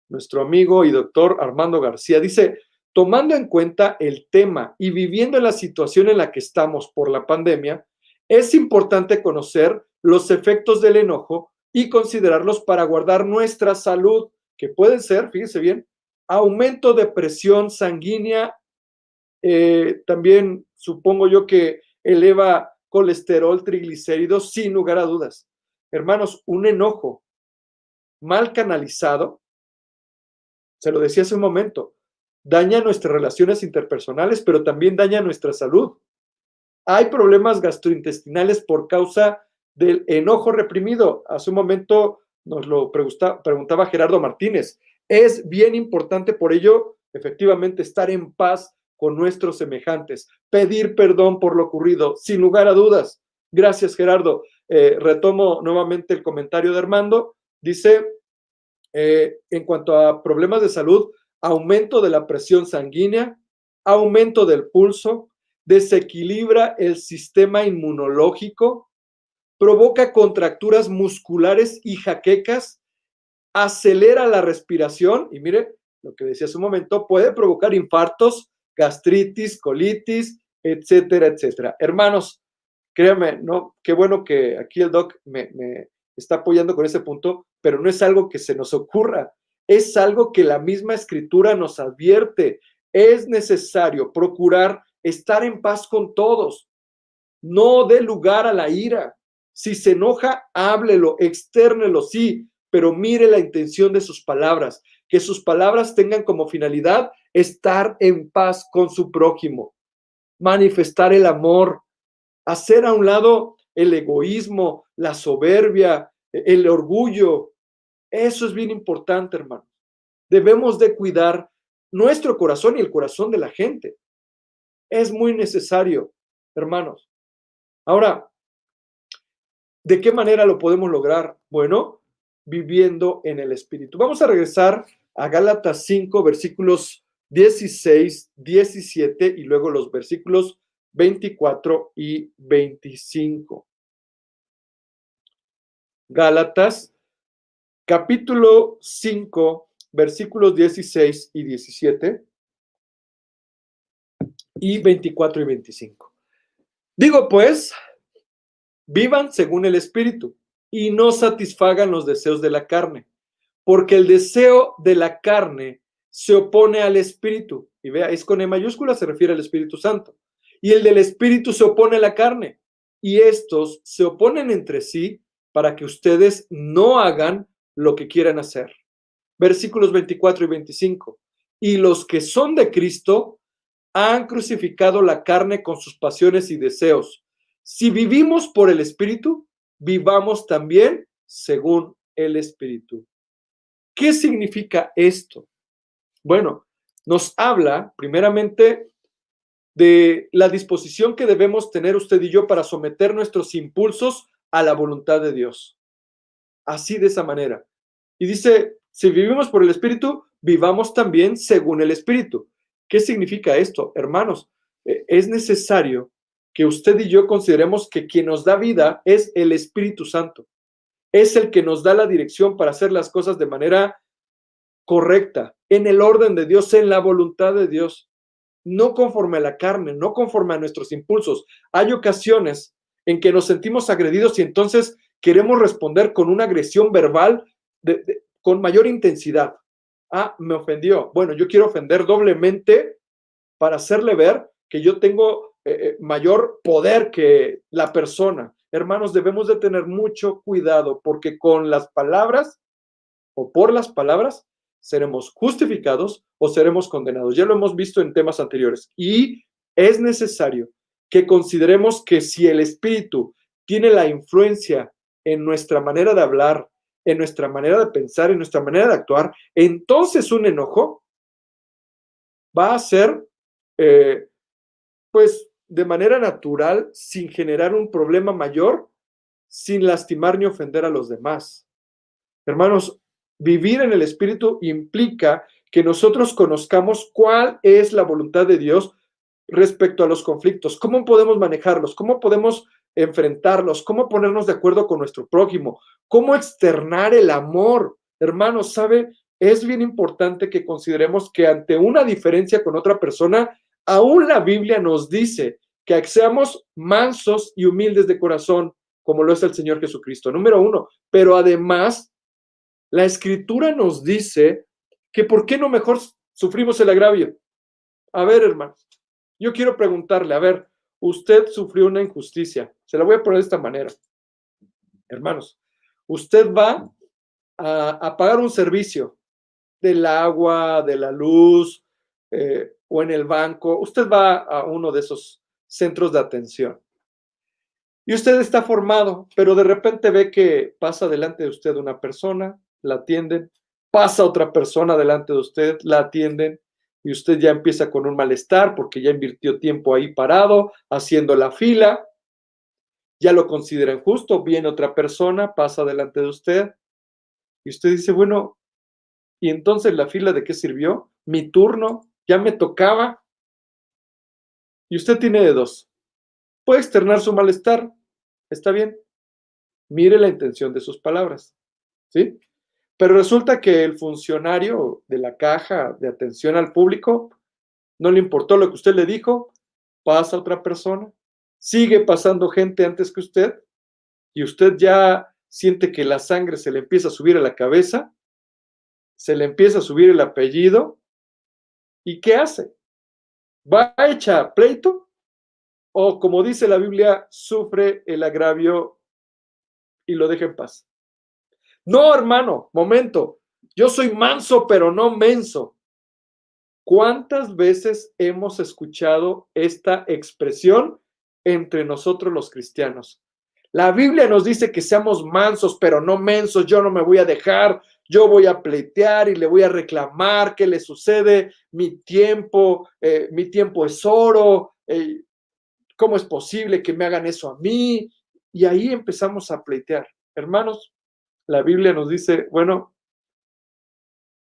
nuestro amigo y doctor Armando García. Dice: tomando en cuenta el tema y viviendo en la situación en la que estamos por la pandemia, es importante conocer los efectos del enojo y considerarlos para guardar nuestra salud, que pueden ser, fíjese bien, aumento de presión sanguínea, también supongo yo que eleva colesterol, triglicéridos, sin lugar a dudas. Hermanos, un enojo mal canalizado, se lo decía hace un momento, daña nuestras relaciones interpersonales, pero también daña nuestra salud. Hay problemas gastrointestinales por causa del enojo reprimido. Hace un momento nos lo preguntaba Gerardo Martínez. Es bien importante por ello, efectivamente, estar en paz con nuestros semejantes, pedir perdón por lo ocurrido, sin lugar a dudas. Gracias, Gerardo. Retomo nuevamente el comentario de Armando. Dice, en cuanto a problemas de salud, aumento de la presión sanguínea, aumento del pulso, desequilibra el sistema inmunológico, provoca contracturas musculares y jaquecas, acelera la respiración y mire lo que decía hace un momento, puede provocar infartos, gastritis, colitis, etcétera, etcétera. Hermanos, créanme, ¿no? Qué bueno que aquí el doc me está apoyando con ese punto, pero no es algo que se nos ocurra, es algo que la misma Escritura nos advierte. Es necesario procurar estar en paz con todos, no dé lugar a la ira. Si se enoja, háblelo, extérnelo, sí, pero mire la intención de sus palabras, que sus palabras tengan como finalidad estar en paz con su prójimo, manifestar el amor, hacer a un lado el egoísmo, la soberbia, el orgullo. Eso es bien importante, hermano. Debemos de cuidar nuestro corazón y el corazón de la gente. Es muy necesario, hermanos. Ahora, ¿de qué manera lo podemos lograr? Bueno, viviendo en el Espíritu. Vamos a regresar a Gálatas 5, versículos 16, 17 y luego los versículos 24 y 25. Gálatas, capítulo 5, versículos 16 y 17 y 24 y 25. Digo pues, vivan según el Espíritu y no satisfagan los deseos de la carne, porque el deseo de la carne se opone al Espíritu. Y vea, es con E mayúscula, se refiere al Espíritu Santo. Y el del Espíritu se opone a la carne. Y estos se oponen entre sí para que ustedes no hagan lo que quieran hacer. Versículos 24 y 25. Y los que son de Cristo han crucificado la carne con sus pasiones y deseos. Si vivimos por el Espíritu, vivamos también según el Espíritu. ¿Qué significa esto? Bueno, nos habla primeramente de la disposición que debemos tener usted y yo para someter nuestros impulsos a la voluntad de Dios. Así, de esa manera. Y dice, si vivimos por el Espíritu, vivamos también según el Espíritu. ¿Qué significa esto? Hermanos, es necesario que usted y yo consideremos que quien nos da vida es el Espíritu Santo. Es el que nos da la dirección para hacer las cosas de manera correcta, en el orden de Dios, en la voluntad de Dios, no conforme a la carne, no conforme a nuestros impulsos. Hay ocasiones en que nos sentimos agredidos y entonces queremos responder con una agresión verbal con mayor intensidad. Ah, me ofendió. Bueno, yo quiero ofender doblemente para hacerle ver que yo tengo mayor poder que la persona. Hermanos, debemos de tener mucho cuidado porque con las palabras o por las palabras seremos justificados o seremos condenados. Ya lo hemos visto en temas anteriores. Y es necesario que consideremos que si el Espíritu tiene la influencia en nuestra manera de hablar, en nuestra manera de pensar, en nuestra manera de actuar, entonces un enojo va a ser, pues, de manera natural, sin generar un problema mayor, sin lastimar ni ofender a los demás. Hermanos, vivir en el Espíritu implica que nosotros conozcamos cuál es la voluntad de Dios respecto a los conflictos, cómo podemos manejarlos, cómo podemos enfrentarlos, cómo ponernos de acuerdo con nuestro prójimo, cómo externar el amor. Hermanos, ¿sabe? Es bien importante que consideremos que ante una diferencia con otra persona, aún la Biblia nos dice que seamos mansos y humildes de corazón, como lo es el Señor Jesucristo, número uno. Pero además, la Escritura nos dice que ¿por qué no mejor sufrimos el agravio? A ver, hermanos, yo quiero preguntarle, a ver, usted sufrió una injusticia, se la voy a poner de esta manera. Hermanos, usted va a pagar un servicio del agua, de la luz, o en el banco, usted va a uno de esos centros de atención. Y usted está formado, pero de repente ve que pasa delante de usted una persona, la atienden, pasa otra persona delante de usted, la atienden, y usted ya empieza con un malestar porque ya invirtió tiempo ahí parado, haciendo la fila, ya lo considera injusto, viene otra persona, pasa delante de usted, y usted dice, bueno, ¿y entonces la fila de qué sirvió? Mi turno, ya me tocaba, y usted tiene de dos. Puede externar su malestar, está bien, mire la intención de sus palabras, ¿sí? Pero resulta que el funcionario de la caja de atención al público no le importó lo que usted le dijo, pasa otra persona, sigue pasando gente antes que usted y usted ya siente que la sangre se le empieza a subir a la cabeza, se le empieza a subir el apellido y ¿qué hace? ¿Va a echar pleito? O como dice la Biblia, sufre el agravio y lo deja en paz. No, hermano, momento. Yo soy manso, pero no menso. ¿Cuántas veces hemos escuchado esta expresión entre nosotros los cristianos? La Biblia nos dice que seamos mansos, pero no mensos. Yo no me voy a dejar, yo voy a pleitear y le voy a reclamar qué le sucede. Mi tiempo es oro. ¿Cómo es posible que me hagan eso a mí? Y ahí empezamos a pleitear. Hermanos, la Biblia nos dice, bueno,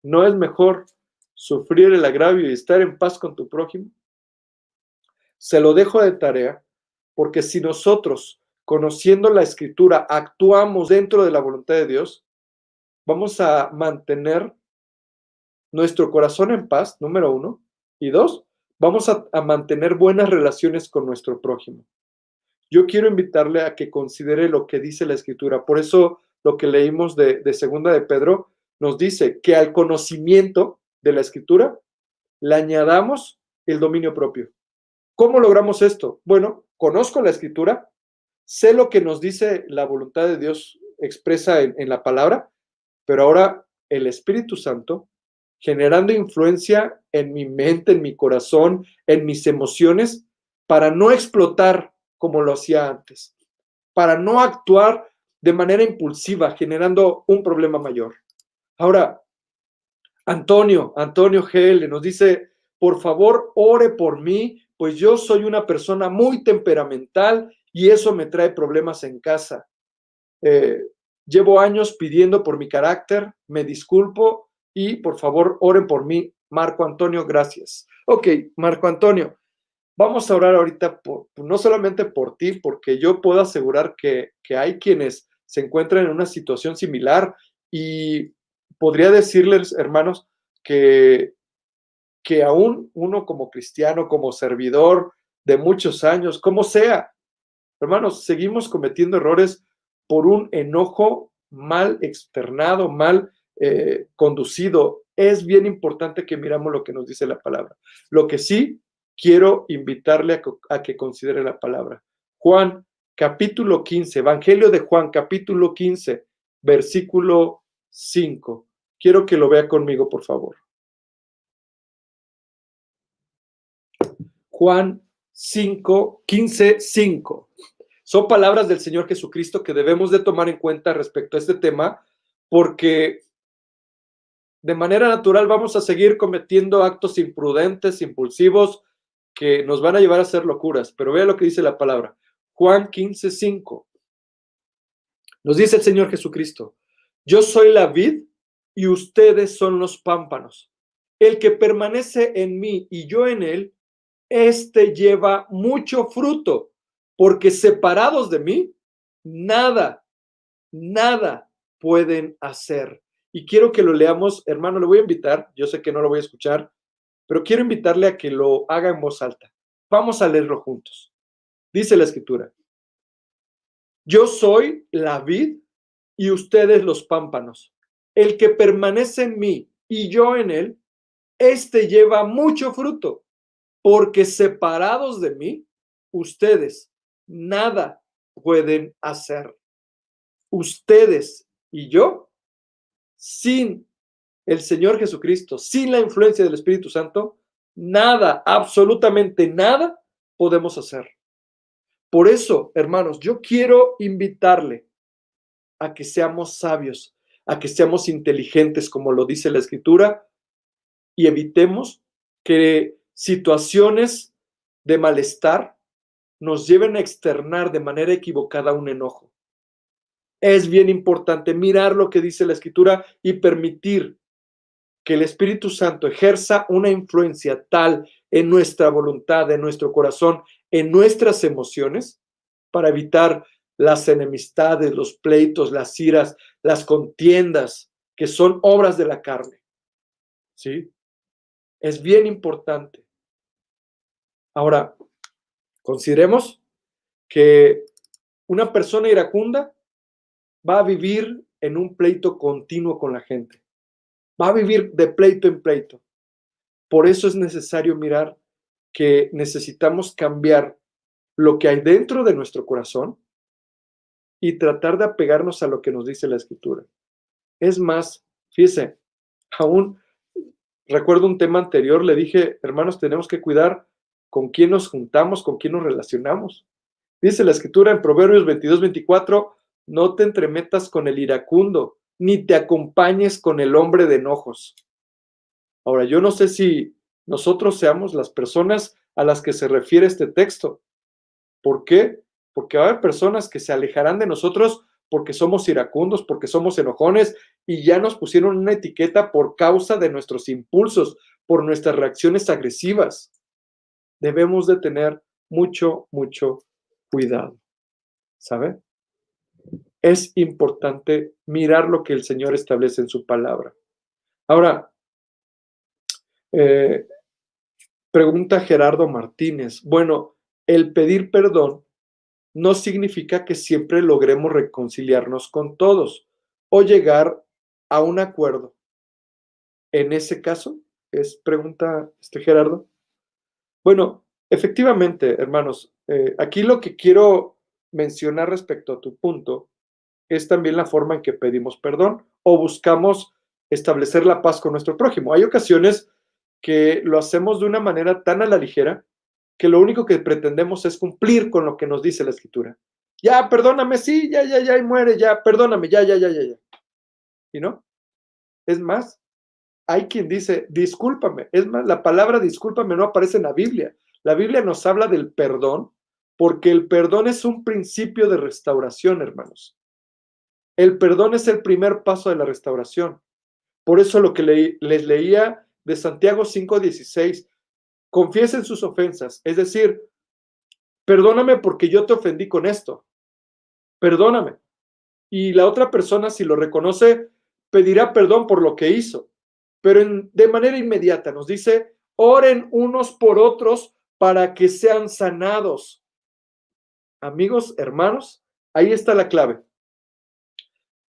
¿no es mejor sufrir el agravio y estar en paz con tu prójimo? Se lo dejo de tarea, porque si nosotros, conociendo la Escritura, actuamos dentro de la voluntad de Dios, vamos a mantener nuestro corazón en paz, número uno, y dos, vamos a mantener buenas relaciones con nuestro prójimo. Yo quiero invitarle a que considere lo que dice la Escritura. Por eso lo que leímos de Segunda de Pedro nos dice que al conocimiento de la Escritura le añadamos el dominio propio. ¿Cómo logramos esto? Bueno, conozco la Escritura, sé lo que nos dice la voluntad de Dios expresa en la palabra, pero ahora el Espíritu Santo, generando influencia en mi mente, en mi corazón, en mis emociones, para no explotar como lo hacía antes, para no actuar de manera impulsiva, generando un problema mayor. Ahora, Antonio GL nos dice, por favor, ore por mí, pues yo soy una persona muy temperamental y eso me trae problemas en casa. Llevo años pidiendo por mi carácter, me disculpo y por favor, oren por mí. Marco Antonio, gracias. Ok, Marco Antonio, vamos a orar ahorita no solamente por ti, porque yo puedo asegurar que hay quienes se encuentran en una situación similar y podría decirles, hermanos, que aún uno como cristiano, como servidor de muchos años, como sea, hermanos, seguimos cometiendo errores por un enojo mal externado, mal conducido. Es bien importante que miramos lo que nos dice la palabra. Lo que sí quiero invitarle a que considere la palabra. Juan, capítulo 15, Evangelio de Juan, capítulo 15, versículo 5. Quiero que lo vea conmigo, por favor. Juan 5, 15, 5. Son palabras del Señor Jesucristo que debemos de tomar en cuenta respecto a este tema, porque de manera natural vamos a seguir cometiendo actos imprudentes, impulsivos, que nos van a llevar a hacer locuras. Pero vea lo que dice la palabra. Juan 15:5. Nos dice el Señor Jesucristo: yo soy la vid y ustedes son los pámpanos. El que permanece en mí y yo en él, éste lleva mucho fruto, porque separados de mí, nada pueden hacer. Y quiero que lo leamos, hermano, le voy a invitar, yo sé que no lo voy a escuchar, pero quiero invitarle a que lo haga en voz alta. Vamos a leerlo juntos. Dice la Escritura: yo soy la vid y ustedes los pámpanos. El que permanece en mí y yo en él, éste lleva mucho fruto, porque separados de mí, ustedes nada pueden hacer. Ustedes y yo, sin el Señor Jesucristo, sin la influencia del Espíritu Santo, nada, absolutamente nada podemos hacer. Por eso, hermanos, yo quiero invitarle a que seamos sabios, a que seamos inteligentes, como lo dice la Escritura, y evitemos que situaciones de malestar nos lleven a externar de manera equivocada un enojo. Es bien importante mirar lo que dice la Escritura y permitir que el Espíritu Santo ejerza una influencia tal en nuestra voluntad, en nuestro corazón, en nuestras emociones, para evitar las enemistades, los pleitos, las iras, las contiendas, que son obras de la carne. ¿Sí? Es bien importante. Ahora, consideremos que una persona iracunda va a vivir en un pleito continuo con la gente. Va a vivir de pleito en pleito. Por eso es necesario mirar que necesitamos cambiar lo que hay dentro de nuestro corazón y tratar de apegarnos a lo que nos dice la Escritura. Es más, fíjese, aún recuerdo un tema anterior, le dije, hermanos, tenemos que cuidar con quién nos juntamos, con quién nos relacionamos. Dice la Escritura en Proverbios 22:24, no te entremetas con el iracundo, ni te acompañes con el hombre de enojos. Ahora, yo no sé si nosotros seamos las personas a las que se refiere este texto. ¿Por qué? Porque va a haber personas que se alejarán de nosotros porque somos iracundos, porque somos enojones, y ya nos pusieron una etiqueta por causa de nuestros impulsos, por nuestras reacciones agresivas. Debemos de tener mucho cuidado, ¿sabe? Es importante mirar lo que el Señor establece en su palabra. Ahora, pregunta Gerardo Martínez. Bueno, el pedir perdón no significa que siempre logremos reconciliarnos con todos o llegar a un acuerdo. En ese caso, pregunta Gerardo. Bueno, efectivamente, hermanos, aquí lo que quiero mencionar respecto a tu punto es también la forma en que pedimos perdón o buscamos establecer la paz con nuestro prójimo. Hay ocasiones que lo hacemos de una manera tan a la ligera que lo único que pretendemos es cumplir con lo que nos dice la Escritura. Ya, perdóname, sí, ya, y muere, ya, perdóname, ya. ¿Y no? Es más, hay quien dice, discúlpame. Es más, la palabra discúlpame no aparece en la Biblia. La Biblia nos habla del perdón porque el perdón es un principio de restauración, hermanos. El perdón es el primer paso de la restauración. Por eso lo que les leía de Santiago 5:16, confiesen sus ofensas, es decir, perdóname porque yo te ofendí con esto, perdóname. Y la otra persona, si lo reconoce, pedirá perdón por lo que hizo, pero de manera inmediata nos dice, oren unos por otros para que sean sanados. Amigos, hermanos, ahí está la clave.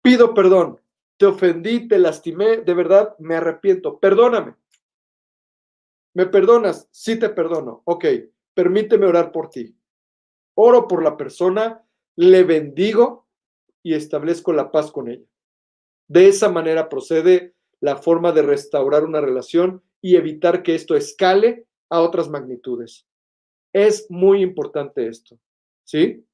Pido perdón, te ofendí, te lastimé, de verdad me arrepiento, perdóname. ¿Me perdonas? Sí te perdono. Ok, permíteme orar por ti. Oro por la persona, le bendigo y establezco la paz con ella. De esa manera procede la forma de restaurar una relación y evitar que esto escale a otras magnitudes. Es muy importante esto, ¿sí?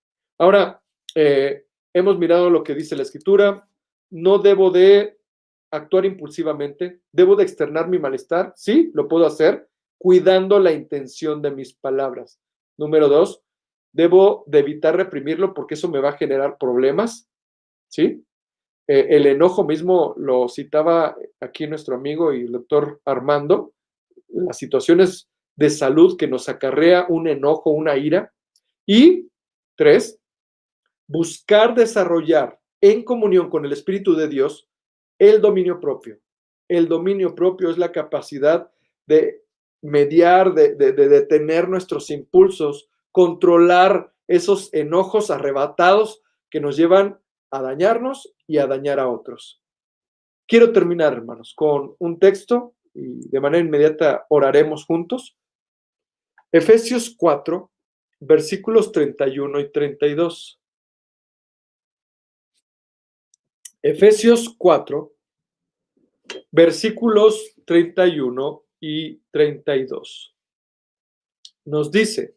Ahora, hemos mirado lo que dice la Escritura. No debo de actuar impulsivamente. ¿Debo de externar mi malestar? Sí, lo puedo hacer, cuidando la intención de mis palabras. Número 2, debo de evitar reprimirlo porque eso me va a generar problemas, ¿sí? El enojo mismo lo citaba aquí nuestro amigo y el doctor Armando, las situaciones de salud que nos acarrea un enojo, una ira. Y 3, buscar desarrollar en comunión con el Espíritu de Dios el dominio propio. El dominio propio es la capacidad de mediar, de detener nuestros impulsos, controlar esos enojos arrebatados que nos llevan a dañarnos y a dañar a otros. Quiero terminar, hermanos, con un texto y de manera inmediata oraremos juntos. Efesios 4, versículos 31 y 32. Efesios 4, versículos 31 y 32. Nos dice,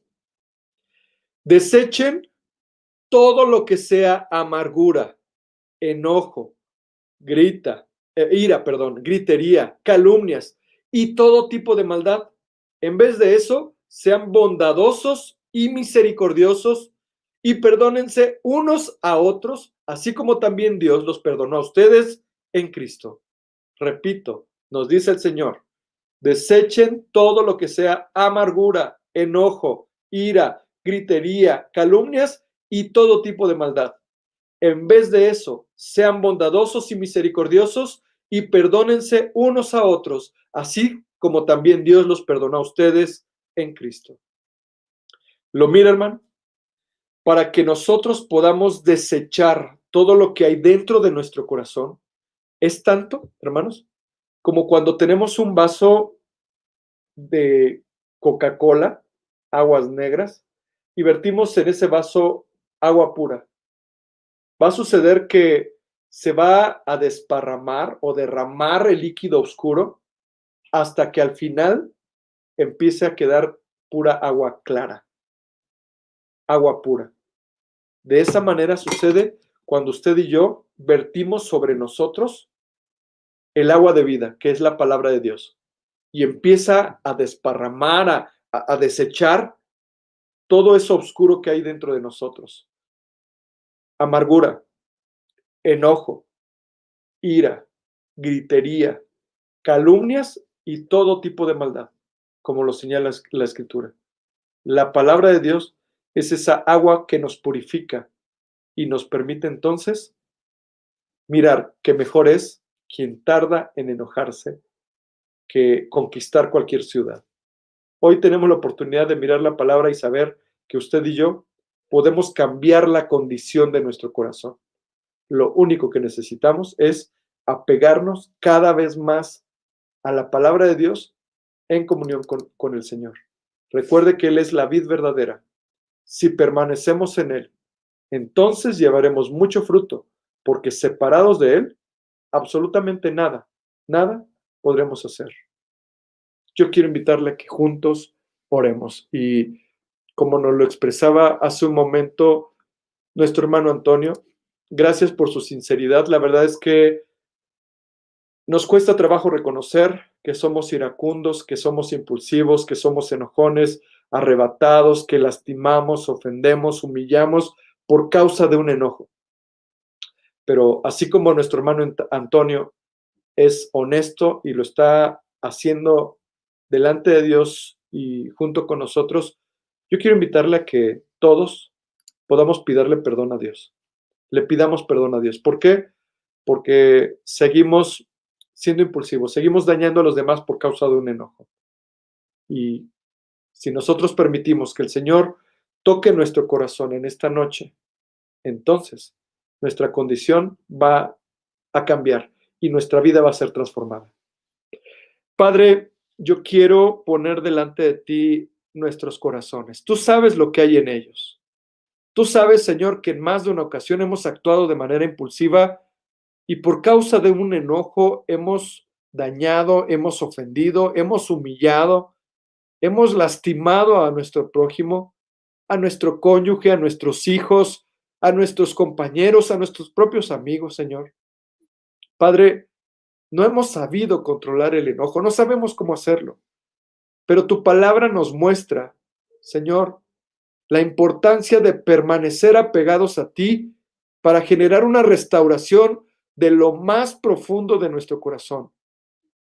desechen todo lo que sea amargura, enojo, gritería, calumnias y todo tipo de maldad. En vez de eso, sean bondadosos y misericordiosos y perdónense unos a otros, así como también Dios los perdonó a ustedes en Cristo. Repito, nos dice el Señor, desechen todo lo que sea amargura, enojo, ira, gritería, calumnias y todo tipo de maldad. En vez de eso, sean bondadosos y misericordiosos y perdónense unos a otros, así como también Dios los perdonó a ustedes en Cristo. ¿Lo mira, hermano? Para que nosotros podamos desechar todo lo que hay dentro de nuestro corazón, es tanto, hermanos, como cuando tenemos un vaso de Coca-Cola, aguas negras, y vertimos en ese vaso agua pura. Va a suceder que se va a desparramar o derramar el líquido oscuro hasta que al final empiece a quedar pura agua clara, agua pura. De esa manera sucede cuando usted y yo vertimos sobre nosotros el agua de vida, que es la palabra de Dios, y empieza a desparramar, a desechar todo eso oscuro que hay dentro de nosotros. Amargura, enojo, ira, gritería, calumnias y todo tipo de maldad, como lo señala la Escritura. La palabra de Dios es esa agua que nos purifica y nos permite entonces mirar que mejor es quien tarda en enojarse que conquistar cualquier ciudad. Hoy tenemos la oportunidad de mirar la palabra y saber que usted y yo podemos cambiar la condición de nuestro corazón. Lo único que necesitamos es apegarnos cada vez más a la palabra de Dios en comunión con el Señor. Recuerde que Él es la vid verdadera. Si permanecemos en Él, entonces llevaremos mucho fruto, porque separados de Él, absolutamente nada podremos hacer. Yo quiero invitarle a que juntos oremos. Y como nos lo expresaba hace un momento nuestro hermano Antonio, gracias por su sinceridad. La verdad es que nos cuesta trabajo reconocer que somos iracundos, que somos impulsivos, que somos enojones, arrebatados, que lastimamos, ofendemos, humillamos por causa de un enojo. Pero así como nuestro hermano Antonio es honesto y lo está haciendo delante de Dios y junto con nosotros, yo quiero invitarle a que todos podamos pedirle perdón a Dios. Le pidamos perdón a Dios. ¿Por qué? Porque seguimos siendo impulsivos, seguimos dañando a los demás por causa de un enojo. Y si nosotros permitimos que el Señor toque nuestro corazón en esta noche, entonces nuestra condición va a cambiar y nuestra vida va a ser transformada. Padre, yo quiero poner delante de ti nuestros corazones. Tú sabes lo que hay en ellos. Tú sabes, Señor, que en más de una ocasión hemos actuado de manera impulsiva y por causa de un enojo hemos dañado, hemos ofendido, hemos humillado, hemos lastimado a nuestro prójimo, a nuestro cónyuge, a nuestros hijos, a nuestros compañeros, a nuestros propios amigos, Señor. Padre, no hemos sabido controlar el enojo, no sabemos cómo hacerlo, pero tu palabra nos muestra, Señor, la importancia de permanecer apegados a ti para generar una restauración de lo más profundo de nuestro corazón.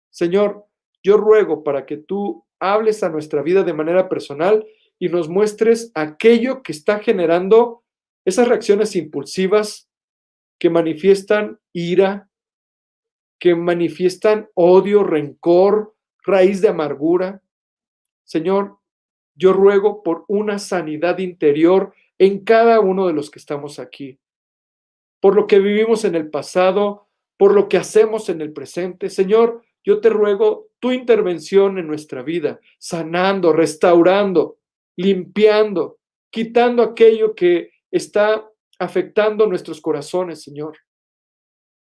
Señor, yo ruego para que tú hables a nuestra vida de manera personal y nos muestres aquello que está generando esas reacciones impulsivas que manifiestan ira, que manifiestan odio, rencor, raíz de amargura. Señor, yo ruego por una sanidad interior en cada uno de los que estamos aquí, por lo que vivimos en el pasado, por lo que hacemos en el presente. Señor, yo te ruego tu intervención en nuestra vida, sanando, restaurando, limpiando, quitando aquello que está afectando nuestros corazones, Señor.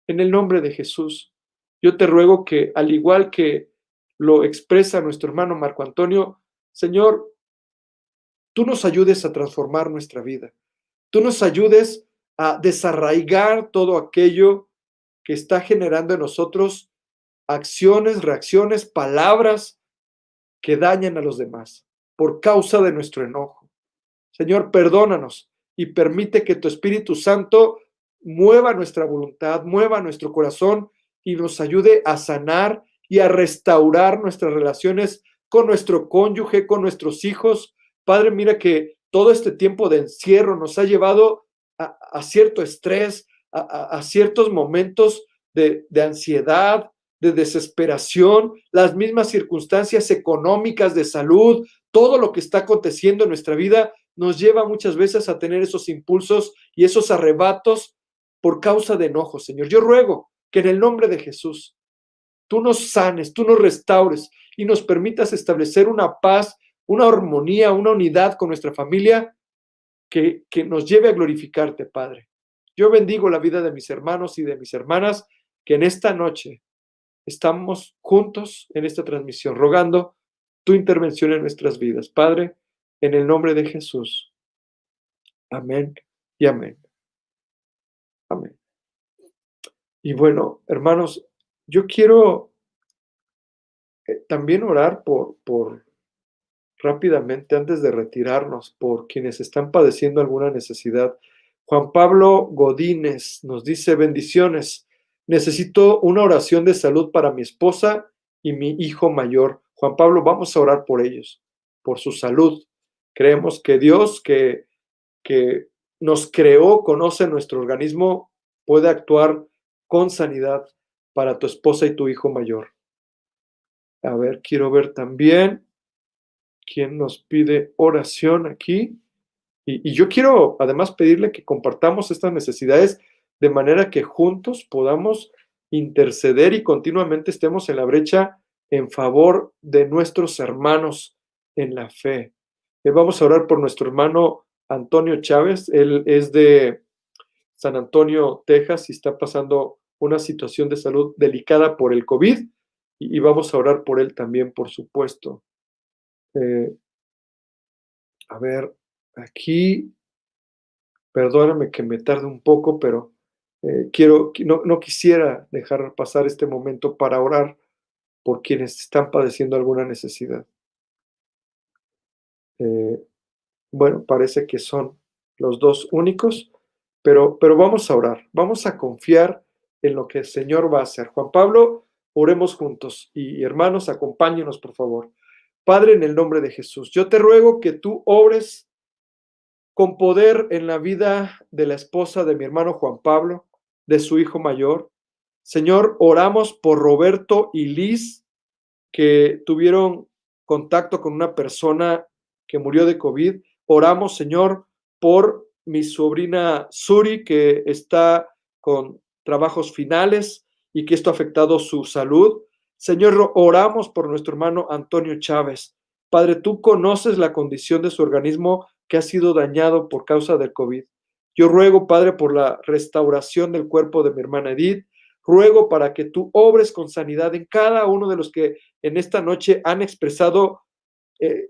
En el nombre de Jesús, yo te ruego que, al igual que lo expresa nuestro hermano Marco Antonio, Señor, tú nos ayudes a transformar nuestra vida. Tú nos ayudes a desarraigar todo aquello que está generando en nosotros acciones, reacciones, palabras que dañan a los demás por causa de nuestro enojo. Señor, perdónanos y permite que tu Espíritu Santo mueva nuestra voluntad, mueva nuestro corazón y nos ayude a sanar y a restaurar nuestras relaciones con nuestro cónyuge, con nuestros hijos. Padre, mira que todo este tiempo de encierro nos ha llevado a cierto estrés, a ciertos momentos de ansiedad, de desesperación, las mismas circunstancias económicas, de salud, todo lo que está aconteciendo en nuestra vida nos lleva muchas veces a tener esos impulsos y esos arrebatos por causa de enojo, Señor. Yo ruego que en el nombre de Jesús tú nos sanes, tú nos restaures y nos permitas establecer una paz, una armonía, una unidad con nuestra familia que nos lleve a glorificarte, Padre. Yo bendigo la vida de mis hermanos y de mis hermanas que en esta noche estamos juntos en esta transmisión, rogando tu intervención en nuestras vidas. Padre, en el nombre de Jesús. Amén y amén. Amén. Y bueno, hermanos, yo quiero también orar por rápidamente, antes de retirarnos, por quienes están padeciendo alguna necesidad. Juan Pablo Godínez nos dice: bendiciones, necesito una oración de salud para mi esposa y mi hijo mayor. Juan Pablo, vamos a orar por ellos, por su salud. Creemos que Dios, que nos creó, conoce nuestro organismo, puede actuar con sanidad para tu esposa y tu hijo mayor. A ver, quiero ver también quién nos pide oración aquí. Y yo quiero además pedirle que compartamos estas necesidades de manera que juntos podamos interceder y continuamente estemos en la brecha en favor de nuestros hermanos en la fe. Vamos a orar por nuestro hermano Antonio Chávez. Él es de San Antonio, Texas, y está pasando una situación de salud delicada por el COVID. Y vamos a orar por él también, por supuesto. A ver, aquí, perdóname que me tarde un poco, pero no quisiera dejar pasar este momento para orar por quienes están padeciendo alguna necesidad. Bueno, parece que son los dos únicos, pero vamos a orar, vamos a confiar en lo que el Señor va a hacer. Juan Pablo, oremos juntos y hermanos, acompáñenos, por favor. Padre, en el nombre de Jesús, yo te ruego que tú obres con poder en la vida de la esposa de mi hermano Juan Pablo, de su hijo mayor. Señor, oramos por Roberto y Liz, que tuvieron contacto con una persona que murió de COVID. Oramos, Señor, por mi sobrina Suri, que está con trabajos finales y que esto ha afectado su salud. Señor, oramos por nuestro hermano Antonio Chávez. Padre, tú conoces la condición de su organismo que ha sido dañado por causa del COVID. Yo ruego, Padre, por la restauración del cuerpo de mi hermana Edith. Ruego para que tú obres con sanidad en cada uno de los que en esta noche han expresado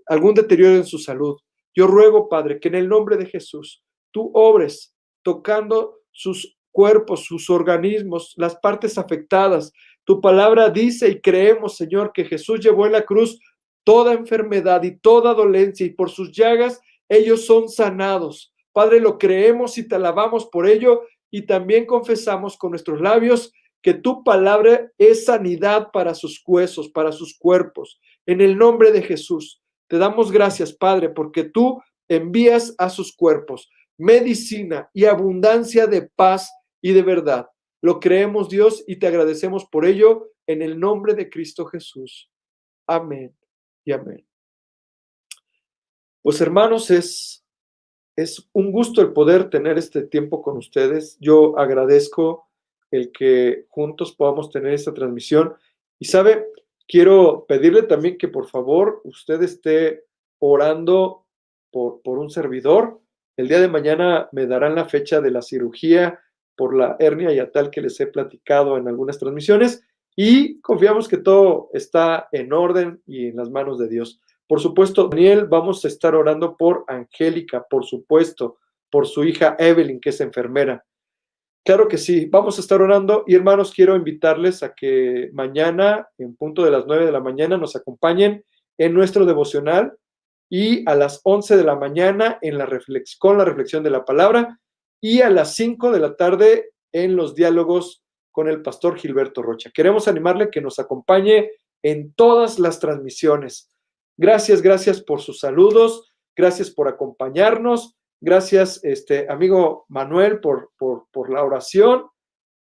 algún deterioro en su salud. Yo ruego, Padre, que en el nombre de Jesús tú obres tocando sus cuerpos, sus organismos, las partes afectadas. Tu palabra dice y creemos, Señor, que Jesús llevó en la cruz toda enfermedad y toda dolencia y por sus llagas ellos son sanados. Padre, lo creemos y te alabamos por ello y también confesamos con nuestros labios que tu palabra es sanidad para sus huesos, para sus cuerpos. En el nombre de Jesús, te damos gracias, Padre, porque tú envías a sus cuerpos medicina y abundancia de paz y de verdad. Lo creemos, Dios, y te agradecemos por ello en el nombre de Cristo Jesús. Amén y amén. Pues hermanos, es un gusto el poder tener este tiempo con ustedes. Yo agradezco el que juntos podamos tener esta transmisión. Y sabe, quiero pedirle también que por favor usted esté orando por un servidor. El día de mañana me darán la fecha de la cirugía por la hernia hiatal que les he platicado en algunas transmisiones y confiamos que todo está en orden y en las manos de Dios. Por supuesto, Daniel, vamos a estar orando por Angélica, por supuesto, por su hija Evelyn, que es enfermera. Claro que sí, vamos a estar orando y hermanos, quiero invitarles a que mañana, en punto de las 9 de la mañana, nos acompañen en nuestro devocional y a las 11 de la mañana con la reflexión de la palabra y a las 5 de la tarde en los diálogos con el pastor Gilberto Rocha. Queremos animarle que nos acompañe en todas las transmisiones. Gracias por sus saludos, gracias por acompañarnos, gracias, amigo Manuel, por la oración.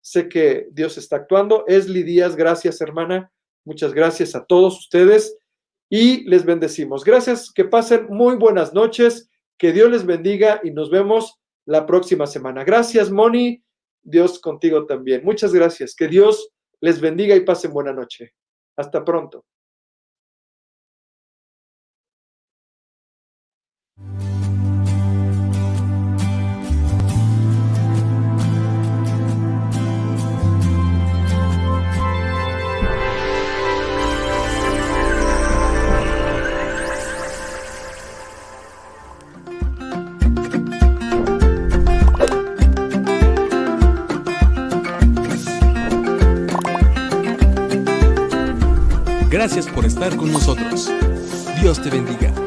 Sé que Dios está actuando. Esli Díaz, gracias, hermana. Muchas gracias a todos ustedes y les bendecimos. Gracias, que pasen muy buenas noches, que Dios les bendiga y nos vemos la próxima semana. Gracias, Moni. Dios contigo también. Muchas gracias. Que Dios les bendiga y pasen buena noche. Hasta pronto. Gracias por estar con nosotros. Dios te bendiga.